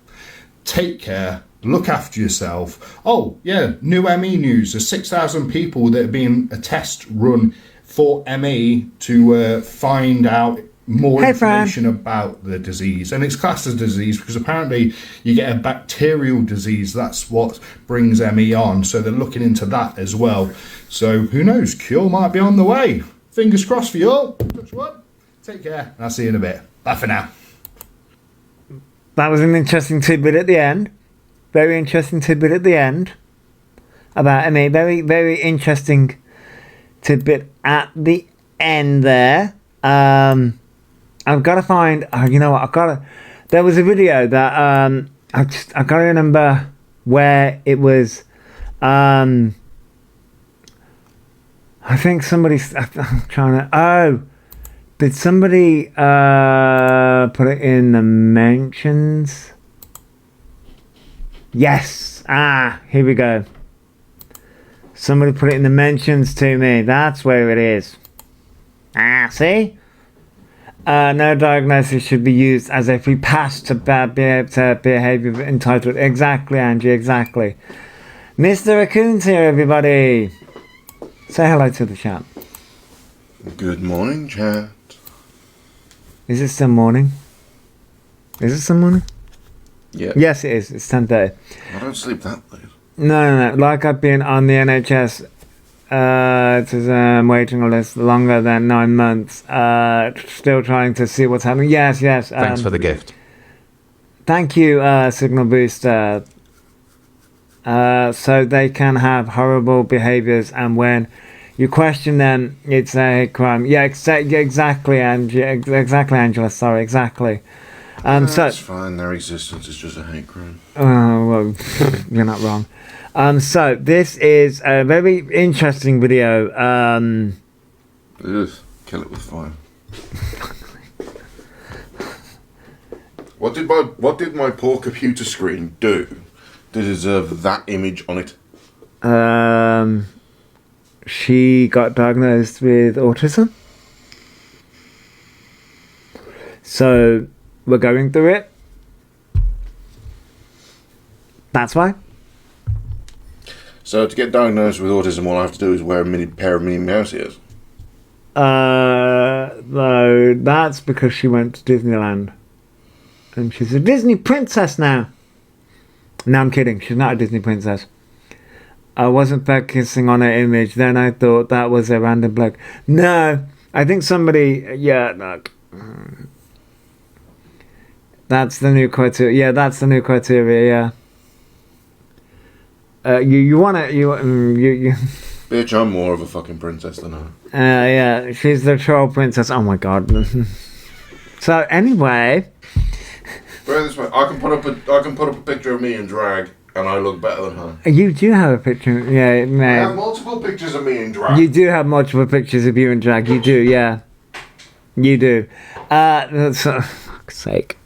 Take care. Look after yourself. Oh, yeah, new ME news. There's 6,000 people that have been a test run for ME to find out more information about the disease. And it's classed as disease because apparently you get a bacterial disease. That's what brings ME on. So they're looking into that as well. So who knows? Cure might be on the way. Fingers crossed for you all. Touch wood. Take care. And I'll see you in a bit. Bye for now. that was an interesting tidbit at the end. Very interesting tidbit at the end about me. Very, very interesting tidbit at the end there. I've got to find. You know what? There was a video that I got to remember where it was. I think somebody's. I'm trying to. Oh, did somebody put it in the mentions? Yes. Here we go. Somebody put it in the mentions to me. That's where it is. See? No diagnosis should be used as if we pass to bad behaviour entitled. Exactly, Angie, exactly. Mr. Raccoon's here, everybody. Say hello to the chat. Good morning, chat. Is it still morning? Is it still morning? Yeah. Yes, it is. It's 10:30. I don't sleep that late. No. Like I've been on the NHS waiting list longer than 9 months. Still trying to see what's happening. Yes. Thanks for the gift. Thank you, Signal Booster. So they can have horrible behaviours, and when you question them, it's a hate crime. Yeah, exactly, Angie. Exactly, Angela. Sorry, exactly. That's fine. Their existence is just a hate crime. Well, you're not wrong. So this is a very interesting video. Ugh, kill it with fire. What did my poor computer screen do to deserve that image on it? She got diagnosed with autism. So we're going through it. That's why. So to get diagnosed with autism, all I have to do is wear a pair of Minnie Mouse ears. No, that's because she went to Disneyland. And she's a Disney princess now. No, I'm kidding. She's not a Disney princess. I wasn't focusing on her image. Then I thought that was a random bloke. No, I think somebody... Yeah, look. That's the new criteria. Yeah, that's the new criteria, yeah. You want to... You. Bitch, I'm more of a fucking princess than her. Yeah, she's the troll princess. Oh my god. So, anyway... Put it this way, I can put up a picture of me in drag, and I look better than her. You do have a picture, yeah. I have multiple pictures of me in drag. You do have multiple pictures of you in drag. You do, yeah. You do. For fuck's sake.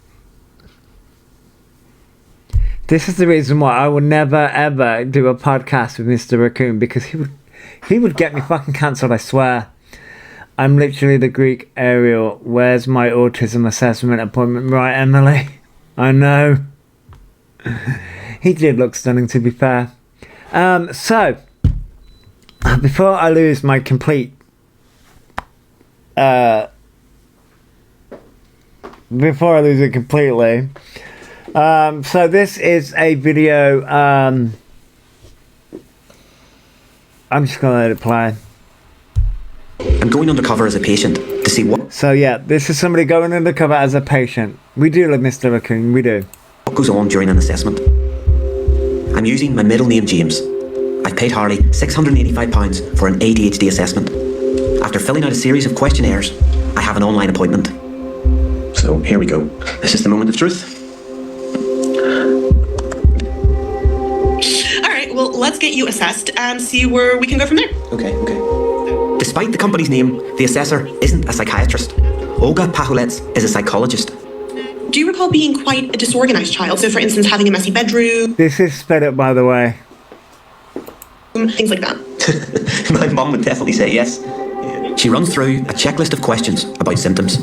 This is the reason why I would never ever do a podcast with Mr. Raccoon, because he would get me fucking cancelled, I swear. I'm literally the Greek Ariel. Where's my autism assessment appointment? Right, Emily. I know. He did look stunning, to be fair. So, before I lose my complete... before I lose it completely... so this is a video... I'm just going to let it play. I'm going undercover as a patient to see what... So yeah, this is somebody going undercover as a patient. We do love Mr. Raccoon, we do. What goes on during an assessment? I'm using my middle name James. I've paid Harley £685 for an ADHD assessment. After filling out a series of questionnaires, I have an online appointment. So here we go. This is the moment of truth. Alright, well, let's get you assessed and see where we can go from there. Okay. Despite the company's name, the assessor isn't a psychiatrist. Olga Pahulets is a psychologist. Do you recall being quite a disorganized child? So, for instance, having a messy bedroom? This is sped up, by the way. Things like that. My mum would definitely say yes. She runs through a checklist of questions about symptoms.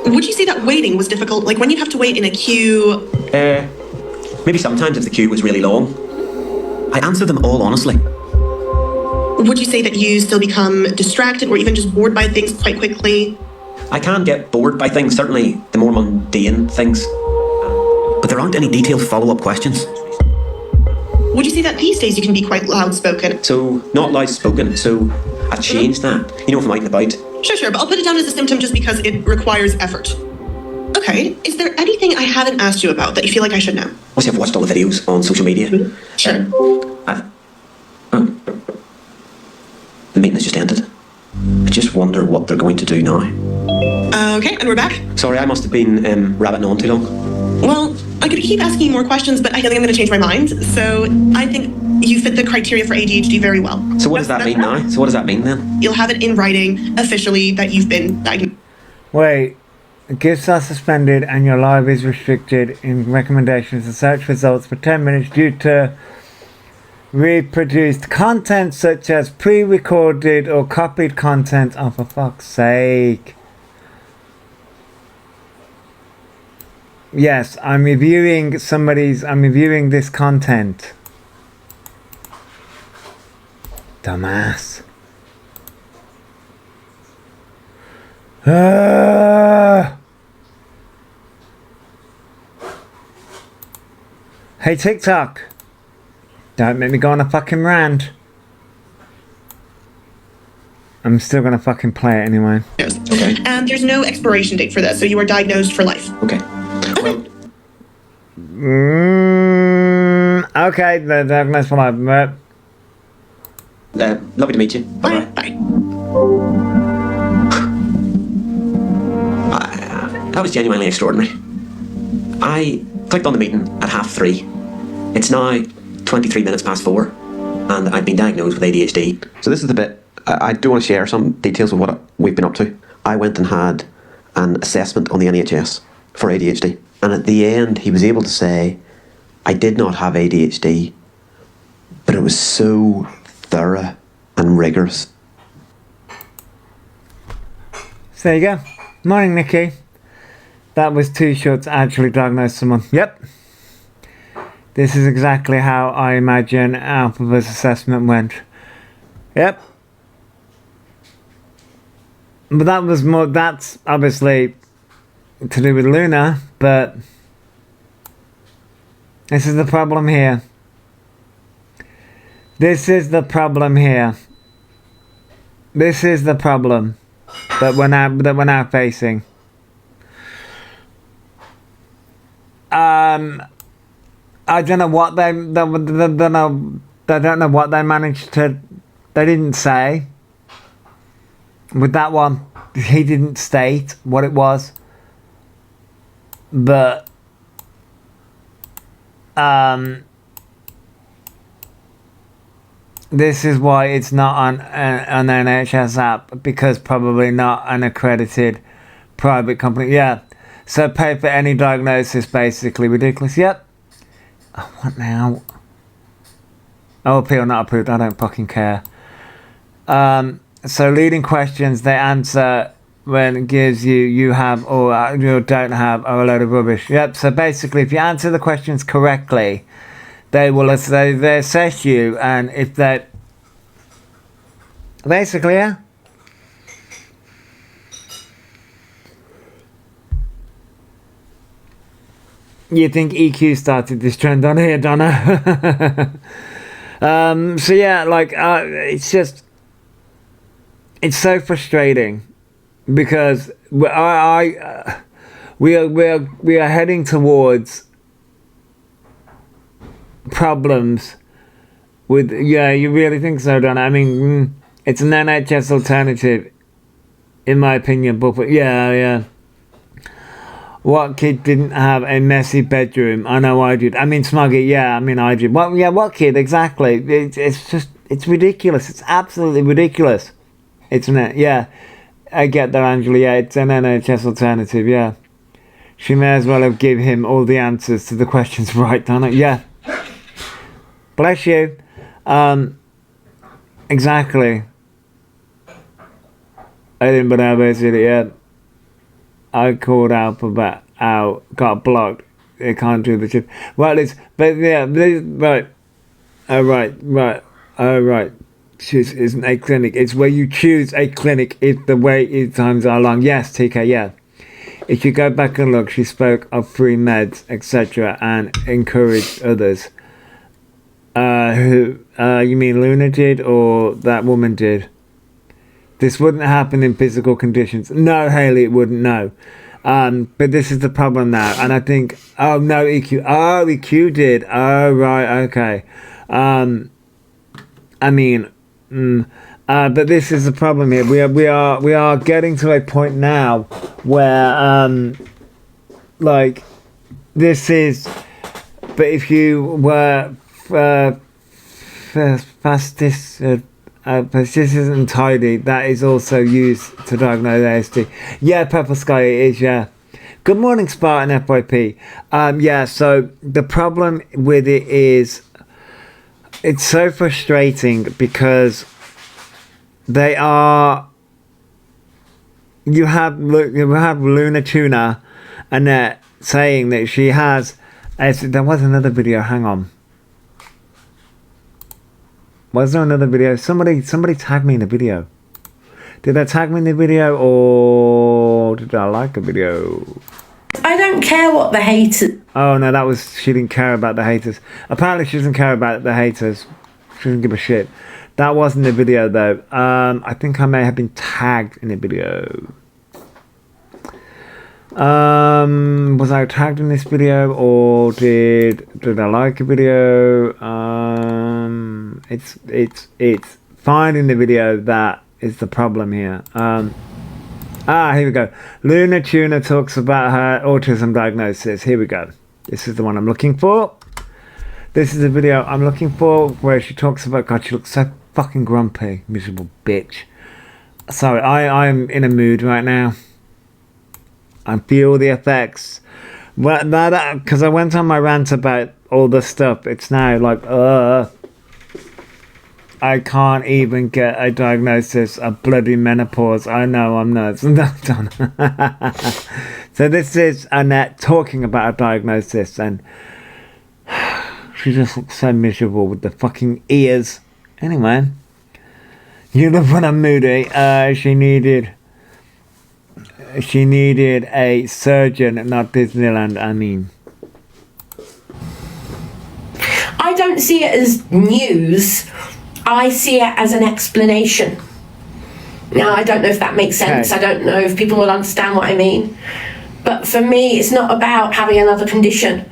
Would you say that waiting was difficult? Like when you'd have to wait in a queue? Maybe sometimes if the queue was really long. I answered them all honestly. Would you say that you still become distracted or even just bored by things quite quickly? I can get bored by things, certainly the more mundane things. But there aren't any detailed follow-up questions. Would you say that these days you can be quite loud-spoken? So, not loud-spoken, so I've changed that. You know, if I'm out and about. Sure, but I'll put it down as a symptom just because it requires effort. Okay. Is there anything I haven't asked you about that you feel like I should know? Obviously, I've watched all the videos on social media. Sure. The meeting has just ended. I just wonder what they're going to do now. Okay, and we're back. Sorry, I must have been rabbiting on too long. Well, I could keep asking you more questions, but I feel like I'm going to change my mind. So I think you fit the criteria for ADHD very well. So what does that mean now? So what does that mean then? You'll have it in writing officially that you've been diagnosed. Wait. Gifts are suspended and your live is restricted in recommendations to search results for 10 minutes due to reproduced content such as pre-recorded or copied content. Oh, for fuck's sake. Yes, I'm reviewing this content. Dumbass. Hey TikTok. Don't make me go on a fucking rant. I'm still gonna fucking play it anyway. Okay. And there's no expiration date for this, so you are diagnosed for life. Okay. Well, okay, the diagnosis for life. lovely to meet you. Bye. Bye. That was genuinely extraordinary. I clicked on the meeting at 3:30. It's now 23 minutes past 4, and I've been diagnosed with ADHD. So this is the bit, I do want to share some details of what we've been up to. I went and had an assessment on the NHS for ADHD, and at the end he was able to say I did not have ADHD, but it was so thorough and rigorous. So there you go. Morning, Nikki. That was too short to actually diagnose someone. Yep. This is exactly how I imagine Elphaba's assessment went. Yep. But that's obviously to do with Luna, but this is the problem here. This is the problem here. This is the problem that we're now facing. I don't know what they don't know what they managed to. They didn't say. With that one, he didn't state what it was. But this is why it's not on an NHS app, because probably not an accredited private company. Yeah. So pay for any diagnosis, basically ridiculous. Yep. Oh, what now? Oh, appeal not approved. I don't fucking care. So leading questions they answer when it gives you have or you don't have are a load of rubbish. Yep. So basically, if you answer the questions correctly, they assess you, and if that basically, yeah. You think EQ started this trend on here, Donna? So yeah, like it's so frustrating because we are heading towards problems with. Yeah, you really think so, Donna? I mean, it's an NHS alternative, in my opinion. But yeah. What kid didn't have a messy bedroom? I know I did. I mean, Smuggy, yeah, I mean, I did. What kid, exactly? It's ridiculous. It's absolutely ridiculous. Yeah. I get that, Angela, yeah, it's an NHS alternative, yeah. She may as well have given him all the answers to the questions right, Donna. Yeah. Bless you. Exactly. I didn't but I basically, yeah. I called Elphaba out, got blocked. It can't do the shift. Well, right. Oh, right. Choose isn't a clinic. It's where you choose a clinic if the wait times are long. Yes, TK, yeah. If you go back and look, she spoke of free meds, etc., and encouraged others. You mean Luna did, or that woman did? This wouldn't happen in physical conditions. No, Haley, it wouldn't, no. But this is the problem now, and I think, oh no, EQ. Oh, EQ did. Oh right, okay. I mean, but this is the problem here. We are getting to a point now where like this is. But if you were persistent tidy, that is also used to diagnose ASD. Yeah, Purple Sky it is, yeah. Good morning, Spartan FYP. Yeah, so the problem with it is it's so frustrating because they are. You have Luna Tuna, Annette, saying that she has. There was another video. Hang on. Was there another video? Somebody tagged me in the video. Did they tag me in the video or did I like a video? I don't care what the haters. Oh no, that was she didn't care about the haters. Apparently she doesn't care about the haters. She doesn't give a shit. That wasn't the video though. I think I may have been tagged in the video. Was I tagged in this video or did I like a video? It's finding the video that is the problem here. Here we go. Luna Tuna talks about her autism diagnosis. Here we go. This is the one I'm looking for. This is the video I'm looking for where she talks about, God, she looks so fucking grumpy, miserable bitch. Sorry, I'm in a mood right now. I feel the effects. Well, because I went on my rant about all this stuff. It's now like, I can't even get a diagnosis of bloody menopause. I know I'm nuts. So this is Annette talking about a diagnosis, and she just looks so miserable with the fucking ears. Anyway, you love when I'm moody. She needed a surgeon, not Disneyland. I mean, I don't see it as news. I see it as an explanation. Now, I don't know if that makes sense. Okay. I don't know if people will understand what I mean. But for me, it's not about having another condition.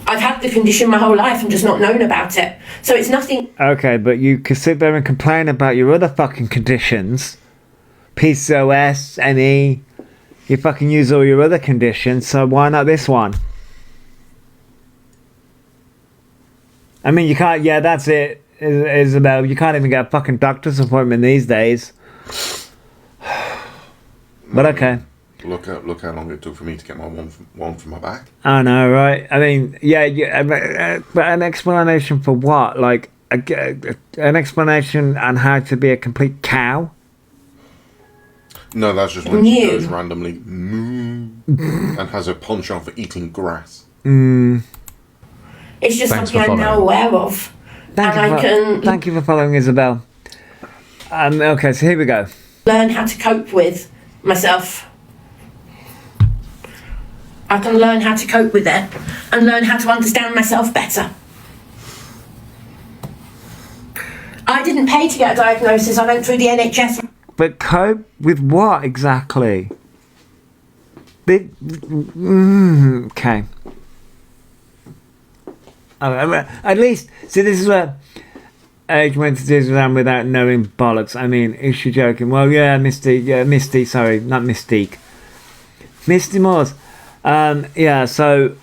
I've had the condition my whole life and just not known about it. So it's nothing. Okay, but you could sit there and complain about your other fucking conditions. PCOS, ME. You fucking use all your other conditions, so why not this one? I mean, you can't. Yeah, that's it. Isabel, you can't even get a fucking doctor's appointment these days. But okay. Look how long it took for me to get my one from my back. I know, right? I mean, yeah, but an explanation for what? Like, an explanation on how to be a complete cow? No, that's just when she goes randomly moo and has a penchant for eating grass. It's just Thanks something I'm now aware of. Thank you for following, Isabel. Okay, so here we go. Learn how to cope with myself. I can learn how to cope with it and learn how to understand myself better. I didn't pay to get a diagnosis. I went through the NHS. But cope with what exactly? Okay. At least, see, this is where Age went to Disneyland without knowing bollocks. I mean, is she joking? Well, yeah, Misty, sorry, not Mystique. Misty Moores. Yeah, so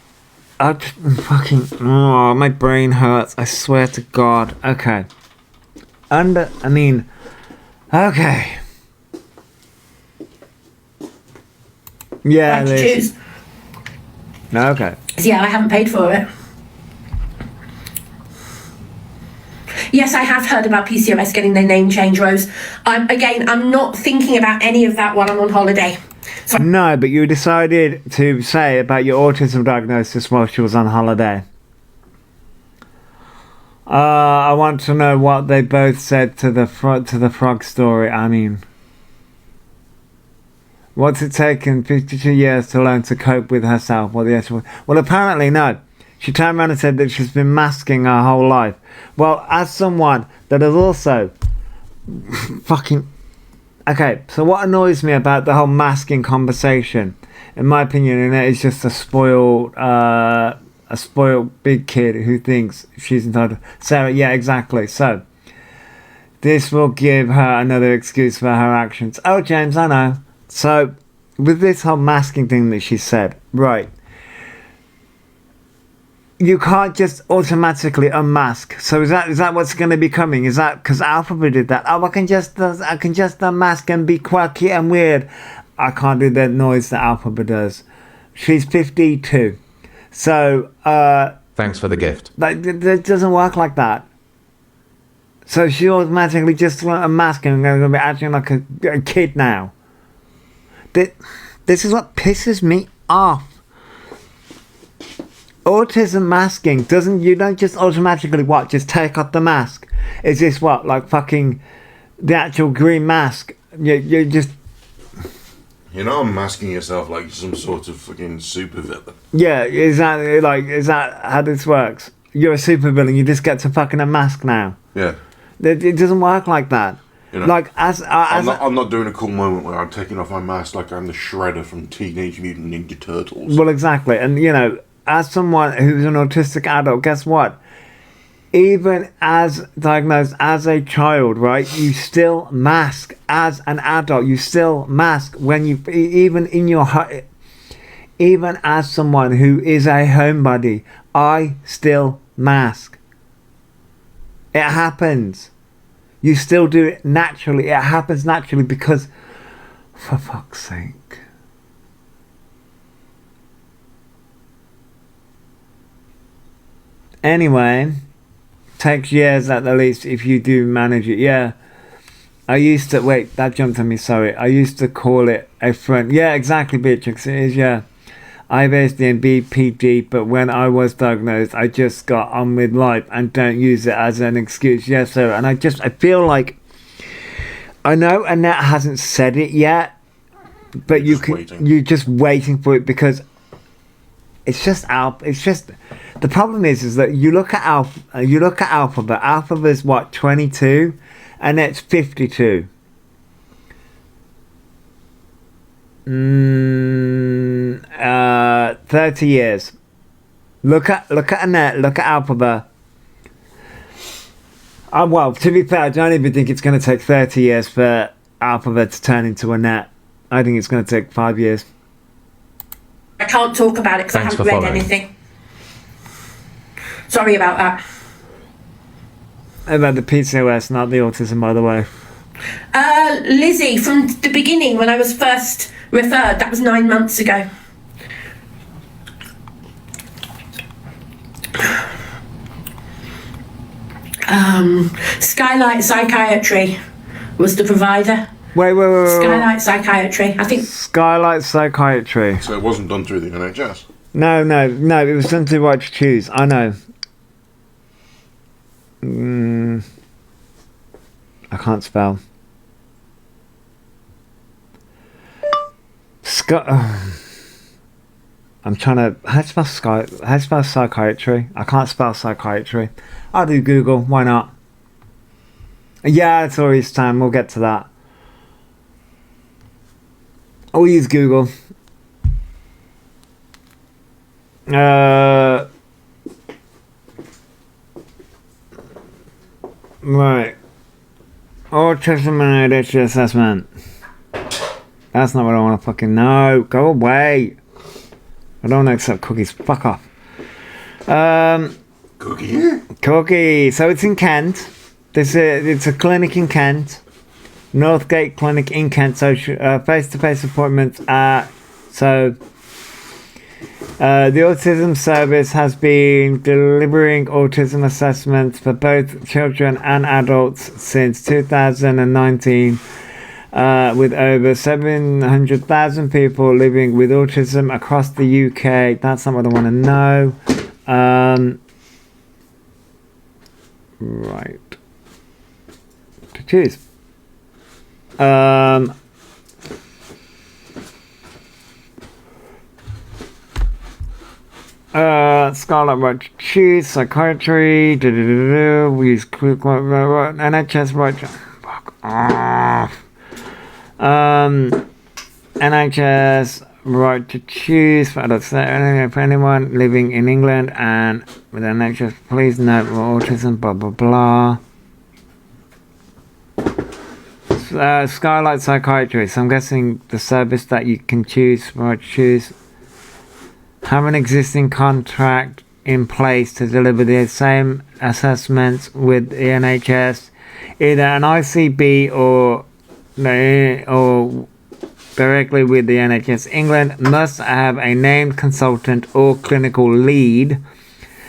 I just fucking, my brain hurts, I swear to God. Okay. Okay. Yeah, I choose. Okay. Yeah, I haven't paid for it. Yes, I have heard about PCOS getting their name change, Rose. I'm not thinking about any of that while I'm on holiday. So No, but you decided to say about your autism diagnosis while she was on holiday. I want to know what they both said to the frog story. I mean, what's it taken 52 years to learn to cope with herself? Well, apparently no. She turned around and said that she's been masking her whole life. Well, as someone that has also fucking... Okay, so what annoys me about the whole masking conversation In my opinion, Annette is just a spoiled big kid who thinks she's entitled. Sarah, yeah, exactly. So this will give her another excuse for her actions. Oh, James, I know. So with this whole masking thing that she said, right? You can't just automatically unmask. So is that what's going to be coming? Is that because Elphaba did that? Oh, I can just unmask and be quirky and weird. I can't do that noise that Elphaba does. She's 52. So Thanks for the gift. That doesn't work like that. So she automatically just unmasking and going to be acting like a kid now. This is what pisses me off. Autism masking you don't just automatically just take off the mask. Is this what, like fucking the actual green mask? You just... You're not masking yourself like some sort of fucking supervillain. Yeah, is that how this works? You're a supervillain, you just get to fucking unmask now. Yeah. It doesn't work like that. You know, like I'm not doing a cool moment where I'm taking off my mask like I'm the Shredder from Teenage Mutant Ninja Turtles. Well, exactly, and you know, as someone who's an autistic adult, guess what? Even as diagnosed as a child, right? You still mask as an adult. You still mask when you even as someone who is a homebody, I still mask. It happens. You still do it naturally. It happens naturally because, for fuck's sake. Anyway, takes years at the least if you do manage it. Yeah, I used to wait. That jumped on me. Sorry, I used to call it a friend. Yeah, exactly, Beatrix. It is. Yeah, I have ASD and BPD, but when I was diagnosed, I just got on with life and don't use it as an excuse. Yes, sir. And I feel like I know Annette hasn't said it yet, but you're just waiting for it because. It's just the problem is that you look at Elphaba. Elphaba's what, 22, and it's 52. 30 years. Look at Annette. Look at Elphaba. Well, to be fair, I don't even think it's going to take 30 years for Elphaba to turn into Annette. I think it's going to take 5 years. I can't talk about it because I haven't read anything. Sorry about that. About the PCOS, not the autism, by the way. Lizzie, from the beginning, when I was first referred, that was 9 months ago. Skylight Psychiatry was the provider. Wait. Skylight Psychiatry, I think. Skylight Psychiatry. So it wasn't done through the NHS? No, it was done through Right to Choose. I know. I can't spell. I'm trying to... How do you spell psychiatry? I can't spell psychiatry. I'll do Google. Why not? Yeah, it's always time. We'll get to that. I'll use Google. Right. Autism and ADHD assessment. That's not what I want to fucking know. Go away. I don't want to accept cookies. Fuck off. Cookie. So it's in Kent. It's a clinic in Kent. Northgate Clinic in Kent. So face-to-face appointments. The autism service has been delivering autism assessments for both children and adults since 2019, with over 700,000 people living with autism across the UK. That's not what I want to know. Right. To choose. Scarlet Right to Choose, Psychiatry, we use NHS Right to... Fuck off. NHS right to choose for adults. For anyone living in England and with NHS, please note autism, blah blah blah. Skylight Psychiatry. So I'm guessing the service that you can choose, right to choose. Have an existing contract in place to deliver the same assessments with the NHS, either an ICB or directly with the NHS. England must have a named consultant or clinical lead.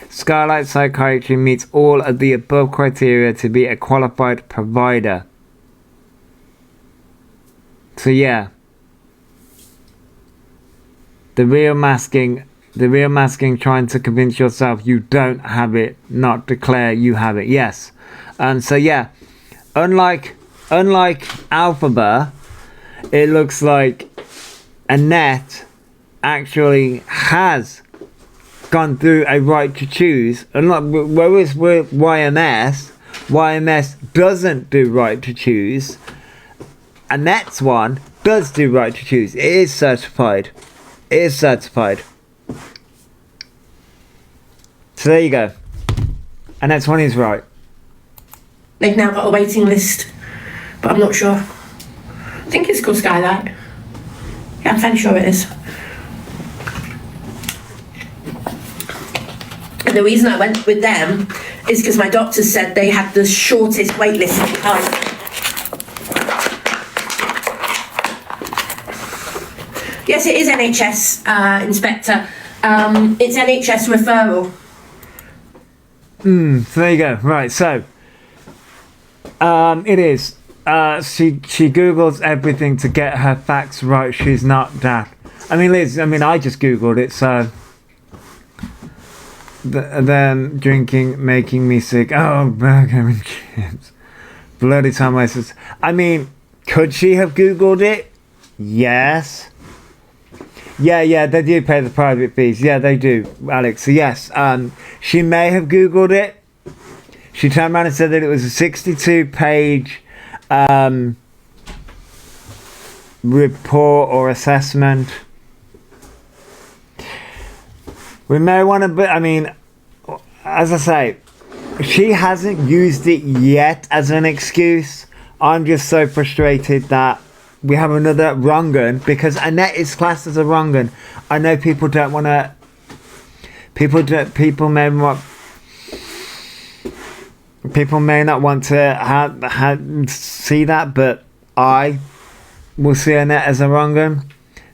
Skylight Psychiatry meets all of the above criteria to be a qualified provider. So yeah, the real masking trying to convince yourself you don't have it, not declare you have it. Yes. And so yeah, unlike Elphaba, it looks like Annette actually has gone through a right to choose. Whereas with YMS doesn't do right to choose. Annette's one does do right to choose. It is certified. So there you go. Annette's one is right. They've now got a waiting list, but I'm not sure. I think it's called Skylight. Yeah, I'm fairly sure it is. And the reason I went with them is because my doctor said they had the shortest wait list at the time. Yes, it is NHS, Inspector. It's NHS referral. So there you go. Right, so it is. She Googles everything to get her facts right. She's not daft. I mean, Liz, I just Googled it, so them drinking making me sick. Oh, burger and chips. Bloody time wasters. I mean, could she have Googled it? Yes. Yeah, they do pay the private fees. Yeah, they do, Alex. So yes, she may have Googled it. She turned around and said that it was a 62-page report or assessment. We may want to, as I say, she hasn't used it yet as an excuse. I'm just so frustrated that we have another wrong un, because Annette is classed as a wrong un. I know people don't want to. People may not want to see that, but I will see Annette as a wrong un.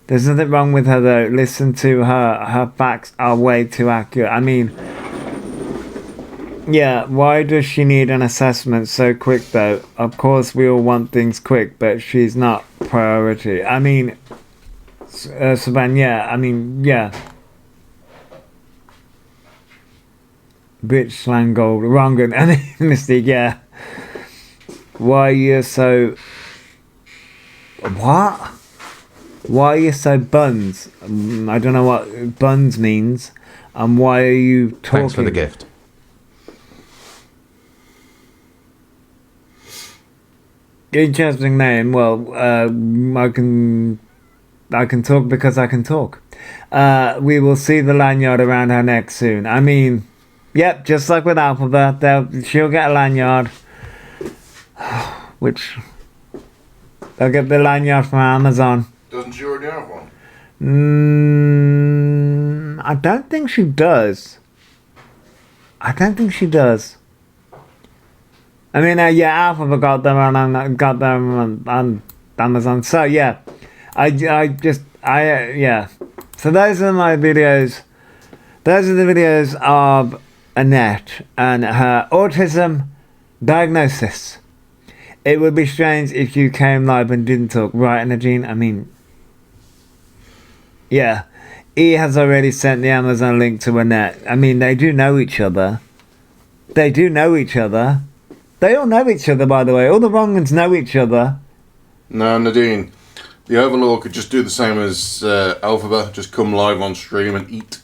There's nothing wrong with her though. Listen to her. Her facts are way too accurate. Yeah, why does she need an assessment so quick though? Of course we all want things quick, but she's not priority. Saban, yeah. Bitch slang gold. Wrong and Mystique, yeah. Why are you so... What? Why are you so buns? I don't know what buns means. And why are you talking... Thanks for the gift. Interesting name. Well, I can talk because I can talk. We will see the lanyard around her neck soon. Yep, just like with Elphaba, she'll get a lanyard. Which they'll get the lanyard from Amazon. Doesn't she already have one? I don't think she does. Elphaba got them on Amazon. So yeah, yeah. So those are my videos. Those are the videos of Annette and her autism diagnosis. It would be strange if you came live and didn't talk, right, Nadine? Yeah. E has already sent the Amazon link to Annette. They do know each other. They all know each other, by the way. All the wrong ones know each other. No, Nadine. The Overlord could just do the same as Elphaba. Just come live on stream and eat.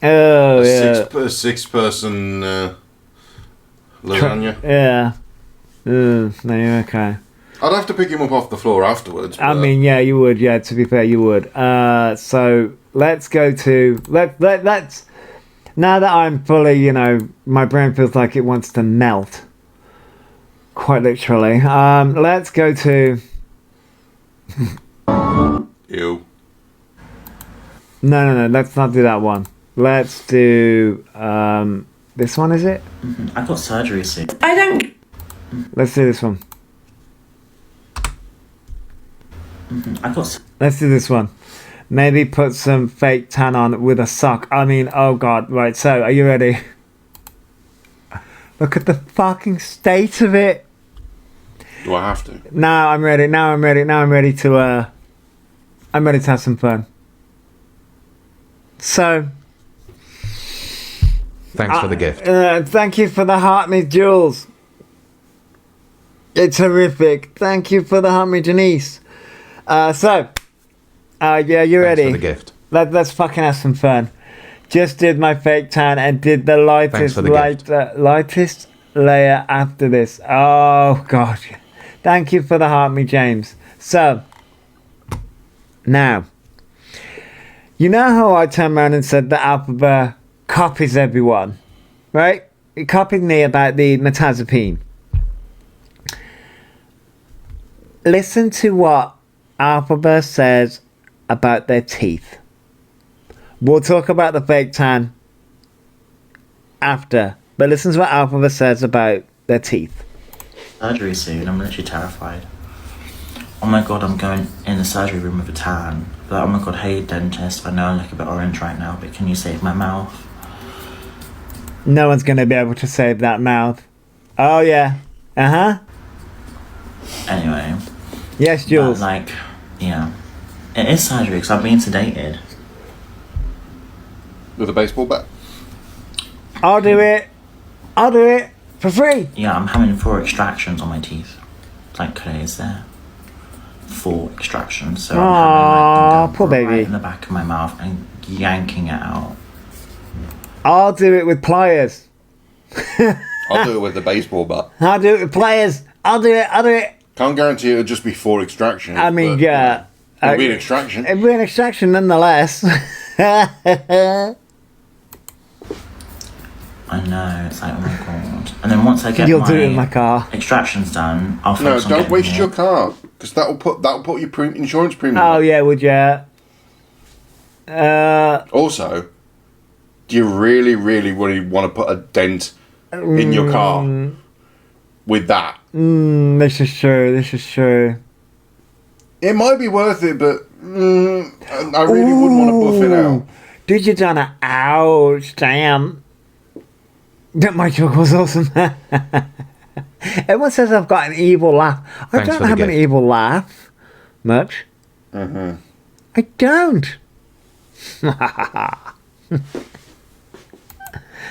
Oh, yeah. Six-person lasagna. Yeah. No, you're okay. I'd have to pick him up off the floor afterwards. I but- mean, yeah, you would. Yeah, to be fair, you would. So let's go to let's. Now that I'm fully, you know, my brain feels like it wants to melt. Quite literally. Let's go to. Ew. No. Let's not do that one. Let's do this one. Is it? I got surgery soon. I don't. Let's do this one. Let's do this one. Maybe put some fake tan on with a sock. I mean, oh god. Right, so are you ready? Look at the fucking state of it. Do I have to? Now I'm ready. I'm ready to have some fun. So Thanks for the gift. Thank you for the heart me, Jules. It's horrific. Thank you for the heart me, Janice. Yeah, you ready? Thanks for the gift. Let's fucking have some fun. Just did my fake tan and did the lightest lightest layer after this. Oh god. Thank you for the heart me, James. So now, you know how I turned around and said that Elphaba copies everyone, right? He copied me about the metazapine. Listen to what Elphaba says about their teeth. We'll talk about the fake tan after, but listen to what Elphaba says about their teeth. surgery soon. I'm literally terrified. Oh my god, I'm going in the surgery room with a tan. But oh my god, hey dentist, I know I look a bit orange right now, but can you save my mouth? No one's going to be able to save that mouth. Oh yeah. Anyway. Yes, Jules. But, like, yeah. It is surgery because I'm being sedated. With a baseball bat? I'll do it for free. Yeah, I'm having 4 extractions on my teeth. Like today's there. 4 extractions. So I'm having like, poor baby. right in the back of my mouth and yanking it out. I'll do it with pliers. I'll do it with the baseball bat. I'll do it with pliers. I'll do it. Can't guarantee it'll just be 4 extractions. I mean, but, yeah. It'll be an extraction. It'll be an extraction nonetheless. I know, it's like, oh my god. And then once I get You'll do it in my car. extractions done, I'll No, focus on don't getting waste here. your car. Because that'll put your insurance premium Oh up. yeah, would you? Also, do you really, really, really want to put a dent in your car with that? This is true. It might be worth it, but I really wouldn't want to buff it out. Did you done it? Ouch, damn. That my joke was awesome. Everyone says I've got an evil laugh. I Thanks don't for the have an gift. evil laugh. Much. Mm-hmm. I don't.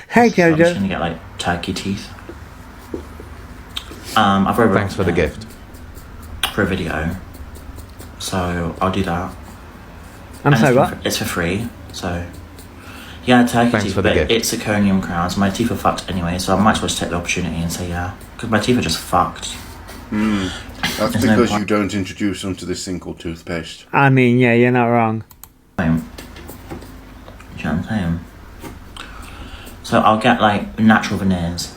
Hey, I'm just Jojo. gonna get like turkey teeth. I've already Thanks for the gift. for a video, so I'll do that. I'm And sorry, it's what? It's for free, so yeah, turkey Thanks teeth. for the But gift. it's zirconium crowns. My teeth are fucked anyway, so I might as well just take the opportunity and say yeah, because my teeth are just fucked. That's There's no because point. you don't introduce them to this thing called toothpaste. I mean, yeah, you're not wrong. Do you know what I'm saying? So I'll get like natural veneers.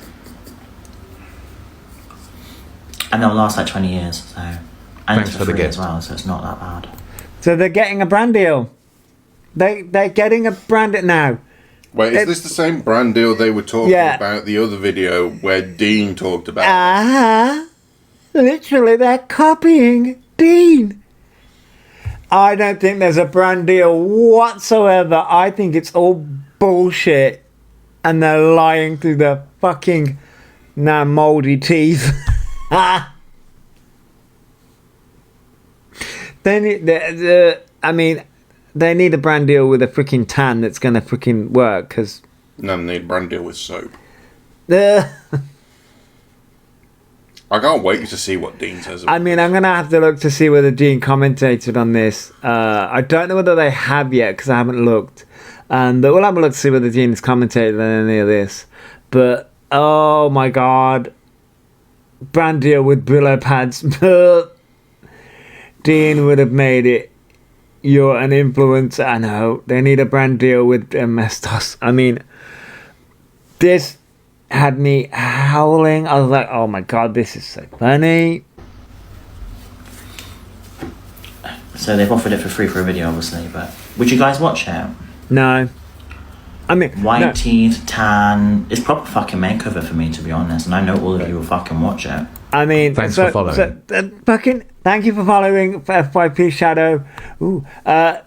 And they'll last like 20 years, so. And Thanks it's for the free gift. as well, so it's not that bad. So they're getting a brand deal. They're getting a brand now. Wait, is this the same brand deal they were talking Yeah. about the other video where Dean talked about? Literally, they're copying Dean. I don't think there's a brand deal whatsoever. I think it's all bullshit. And they're lying through their fucking now moldy teeth. They need they need a brand deal with a freaking tan that's gonna freaking work, because No, they need a brand deal with soap. the. I can't wait to see what Dean says about I mean, I'm gonna have to look to see whether Dean commentated on this. I don't know whether they have yet because I haven't looked. And we'll have a look to see whether Dean has commentated on any of this. But oh my god, brand deal with Brillo pads. Dean would have made it. You're an influencer. I know. They need a brand deal with Mestos. I mean, this had me howling. I was like, oh my god, this is so funny. So they've offered it for free for a video, obviously, but would you guys watch it? No. I mean, white no. teeth, tan. It's proper fucking makeover for me, to be honest. And I know all of you will fucking watch it. I mean, thanks for following. Fucking, thank you for following FYP Shadow. Ooh, they're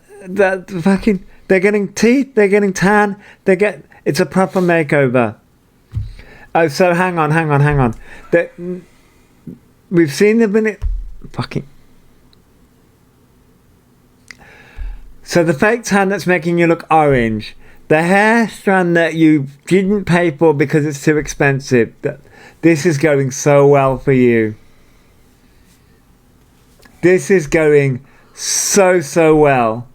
getting teeth, they're getting tan, it's a proper makeover. Oh, so hang on. We've seen them in it. Fucking. So the fake tan that's making you look orange. The hair strand that you didn't pay for because it's too expensive. This is going so well for you. This is going so well.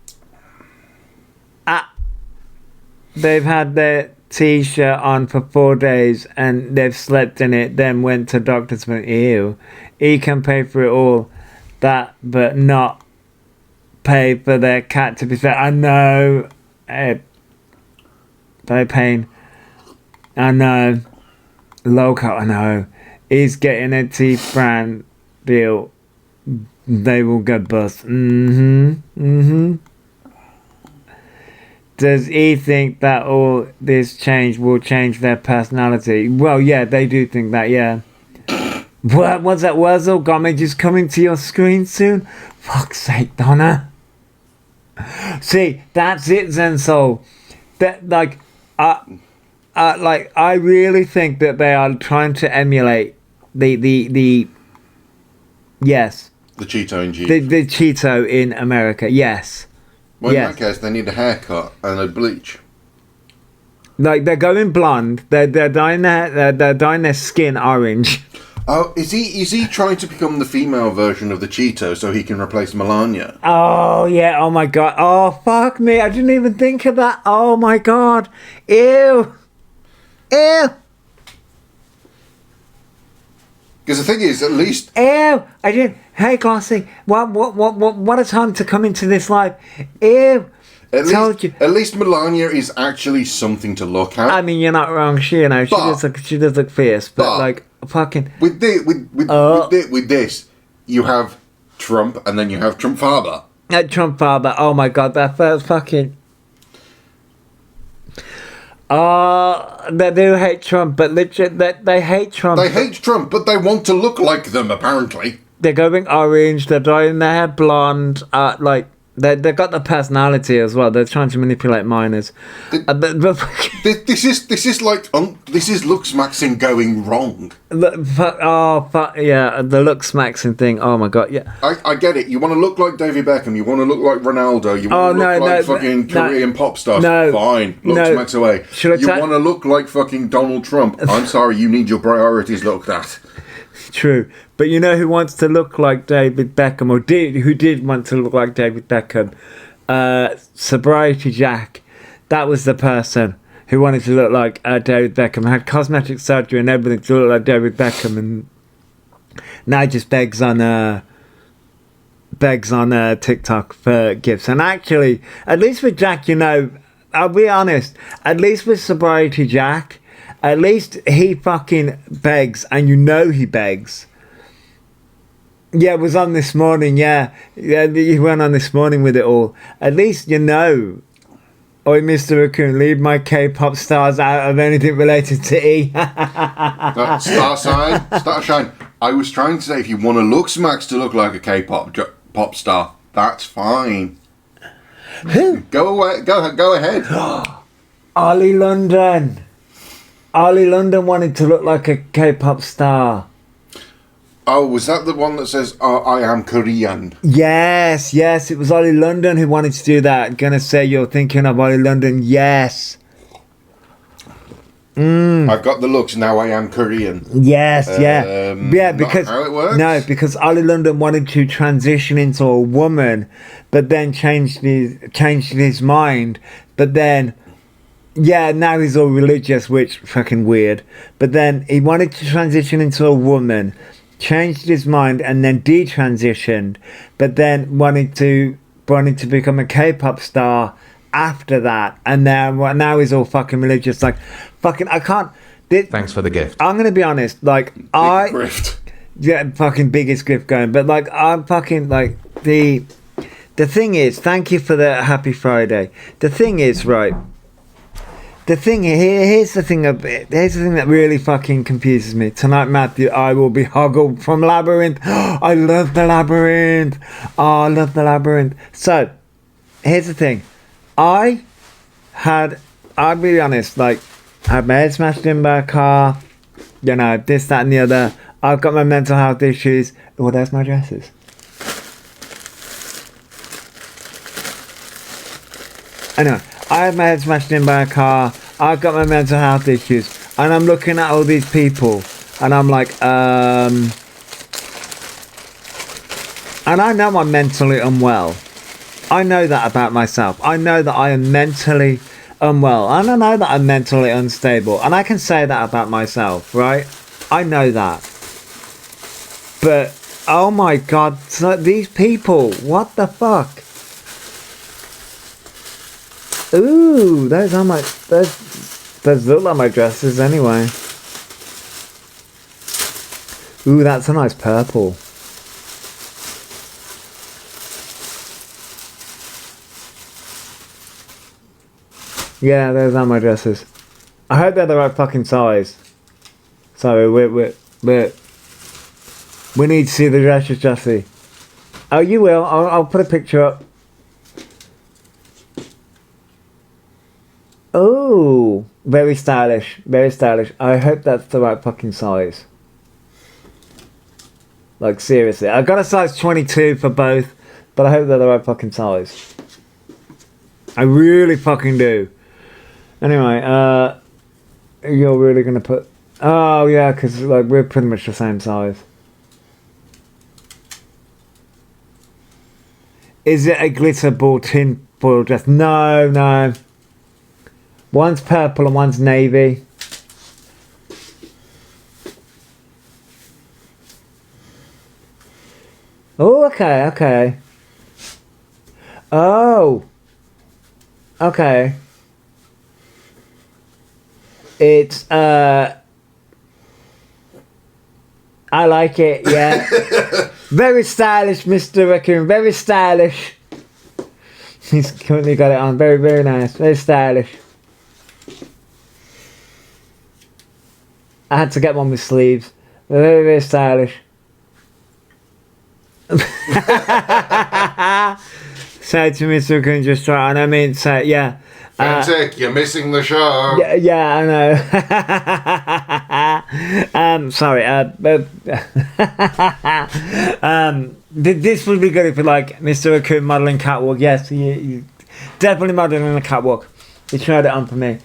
They've had their t-shirt on for 4 days and they've slept in it, then went to doctors and went, ew. He can pay for it all. That, but not pay for their cat to be fed. I know. They're paying. I know. Local, I know. He's getting a teeth brand deal. They will go bust. Does he think that all this change will change their personality? Well, yeah, they do think that, yeah. What was that? Wurzel Gomage is coming to your screen soon? Fuck's sake, Donna. See, that's it, Zen Soul. That, like, I really think that they are trying to emulate the yes. The Cheeto in Jeep. The Cheeto in America, yes. Well, in yes. that case, they need a haircut and a bleach. Like, they're going blonde. They're dyeing their skin orange. Oh, is he trying to become the female version of the Cheeto so he can replace Melania? Oh, yeah. Oh, my God. Oh, fuck me. I didn't even think of that. Oh, my God. Ew. Because the thing is, at least... Ew. I didn't... Hey, Glossy. What a time to come into this life. Ew. At least Melania is actually something to look at. I mean, you're not wrong. She does look fierce, but like... Fucking with this, you have Trump and then you have Trump father. Trump father. Oh my god, that first fucking. They do hate Trump, but legit, they hate Trump. They hate Trump, but they want to look like them. Apparently, they're going orange. They're dyeing their hair blonde. Like they've got the personality as well. They're trying to manipulate minors. This is looks maxing going wrong. Yeah, the looks maxing thing. Oh my god, yeah. I get it. You want to look like David Beckham. You want to look like Ronaldo. You want to look like fucking Korean pop stars. No, fine, looks max away. You want to look like fucking Donald Trump. I'm sorry, you need your priorities looked at. True, but you know who wants to look like David Beckham, or who did want to look like David Beckham? Sobriety Jack. That was the person who wanted to look like David Beckham. Had cosmetic surgery and everything to look like David Beckham, and now just begs on TikTok for gifts. And actually, at least with Jack, you know, I'll be honest. At least with Sobriety Jack. At least he fucking begs, and you know he begs. Yeah, it was on this morning, yeah, he went on this morning with it all. At least you know. Oi, Mr. Raccoon, leave my K-pop stars out of anything related to E. Star shine. I was trying to say, if you want to look smacks to look like a K-pop pop star, that's fine. Who? Go ahead. Ollie London. Ollie London wanted to look like a K-pop star. Oh, was that the one that says, I am Korean? Yes, it was Ollie London who wanted to do that. Gonna say you're thinking of Ollie London, yes. I've got the looks, now I am Korean. Yes, yeah, because how it works? No, because Ollie London wanted to transition into a woman, but then changed his mind, but then yeah, now he's all religious, which fucking weird. But then he wanted to transition into a woman, changed his mind, and then detransitioned. But then wanted to become a K-pop star after that, and now he's all fucking religious. Like, fucking, I can't. Thanks for the gift. I'm gonna be honest. Like, Grift. yeah, fucking biggest gift going. But like, I'm fucking like the thing is, thank you for the happy Friday. The thing is, right. The thing here's the thing that really fucking confuses me. Tonight, Matthew, I will be hoggled from Labyrinth. I love the Labyrinth. Oh, I love the Labyrinth. So, here's the thing. I'll be honest, like, I had my head smashed in by a car, you know, this, that, and the other. I've got my mental health issues. Oh, there's my dresses. Anyway, I had my head smashed in by a car. I've got my mental health issues. And I'm looking at all these people. And I'm like, and I know I'm mentally unwell. I know that about myself. I know that I am mentally unwell. And I know that I'm mentally unstable. And I can say that about myself, right? I know that. But, oh my God, so these people, what the fuck? Ooh, those look like my dresses anyway. Ooh, that's a nice purple. Yeah, those are my dresses. I hope they're the right fucking size. Sorry, we need to see the dresses, Jesse. Oh, you will. I'll put a picture up. Oh, very stylish, very stylish. I hope that's the right fucking size. Like, seriously. I got a size 22 for both, but I hope they're the right fucking size. I really fucking do. Anyway, you're really gonna put... Oh, yeah, because, like, we're pretty much the same size. Is it a glitter ball tin foil dress? No, no. One's purple and one's navy. Oh, okay, okay. Oh. Okay. It's, I like it, yeah. Very stylish, Mr. Raccoon, very stylish. He's currently got it on, very, very nice, very stylish. I had to get one with sleeves. They're very, very stylish. Say to Mr. Raccoon, just try, and I mean, say, yeah. Fantic, you're missing the show. Yeah, I know. Sorry. This would be good if you like Mr. Raccoon modelling catwalk. Yes, you definitely modelling a catwalk. You tried it on for me.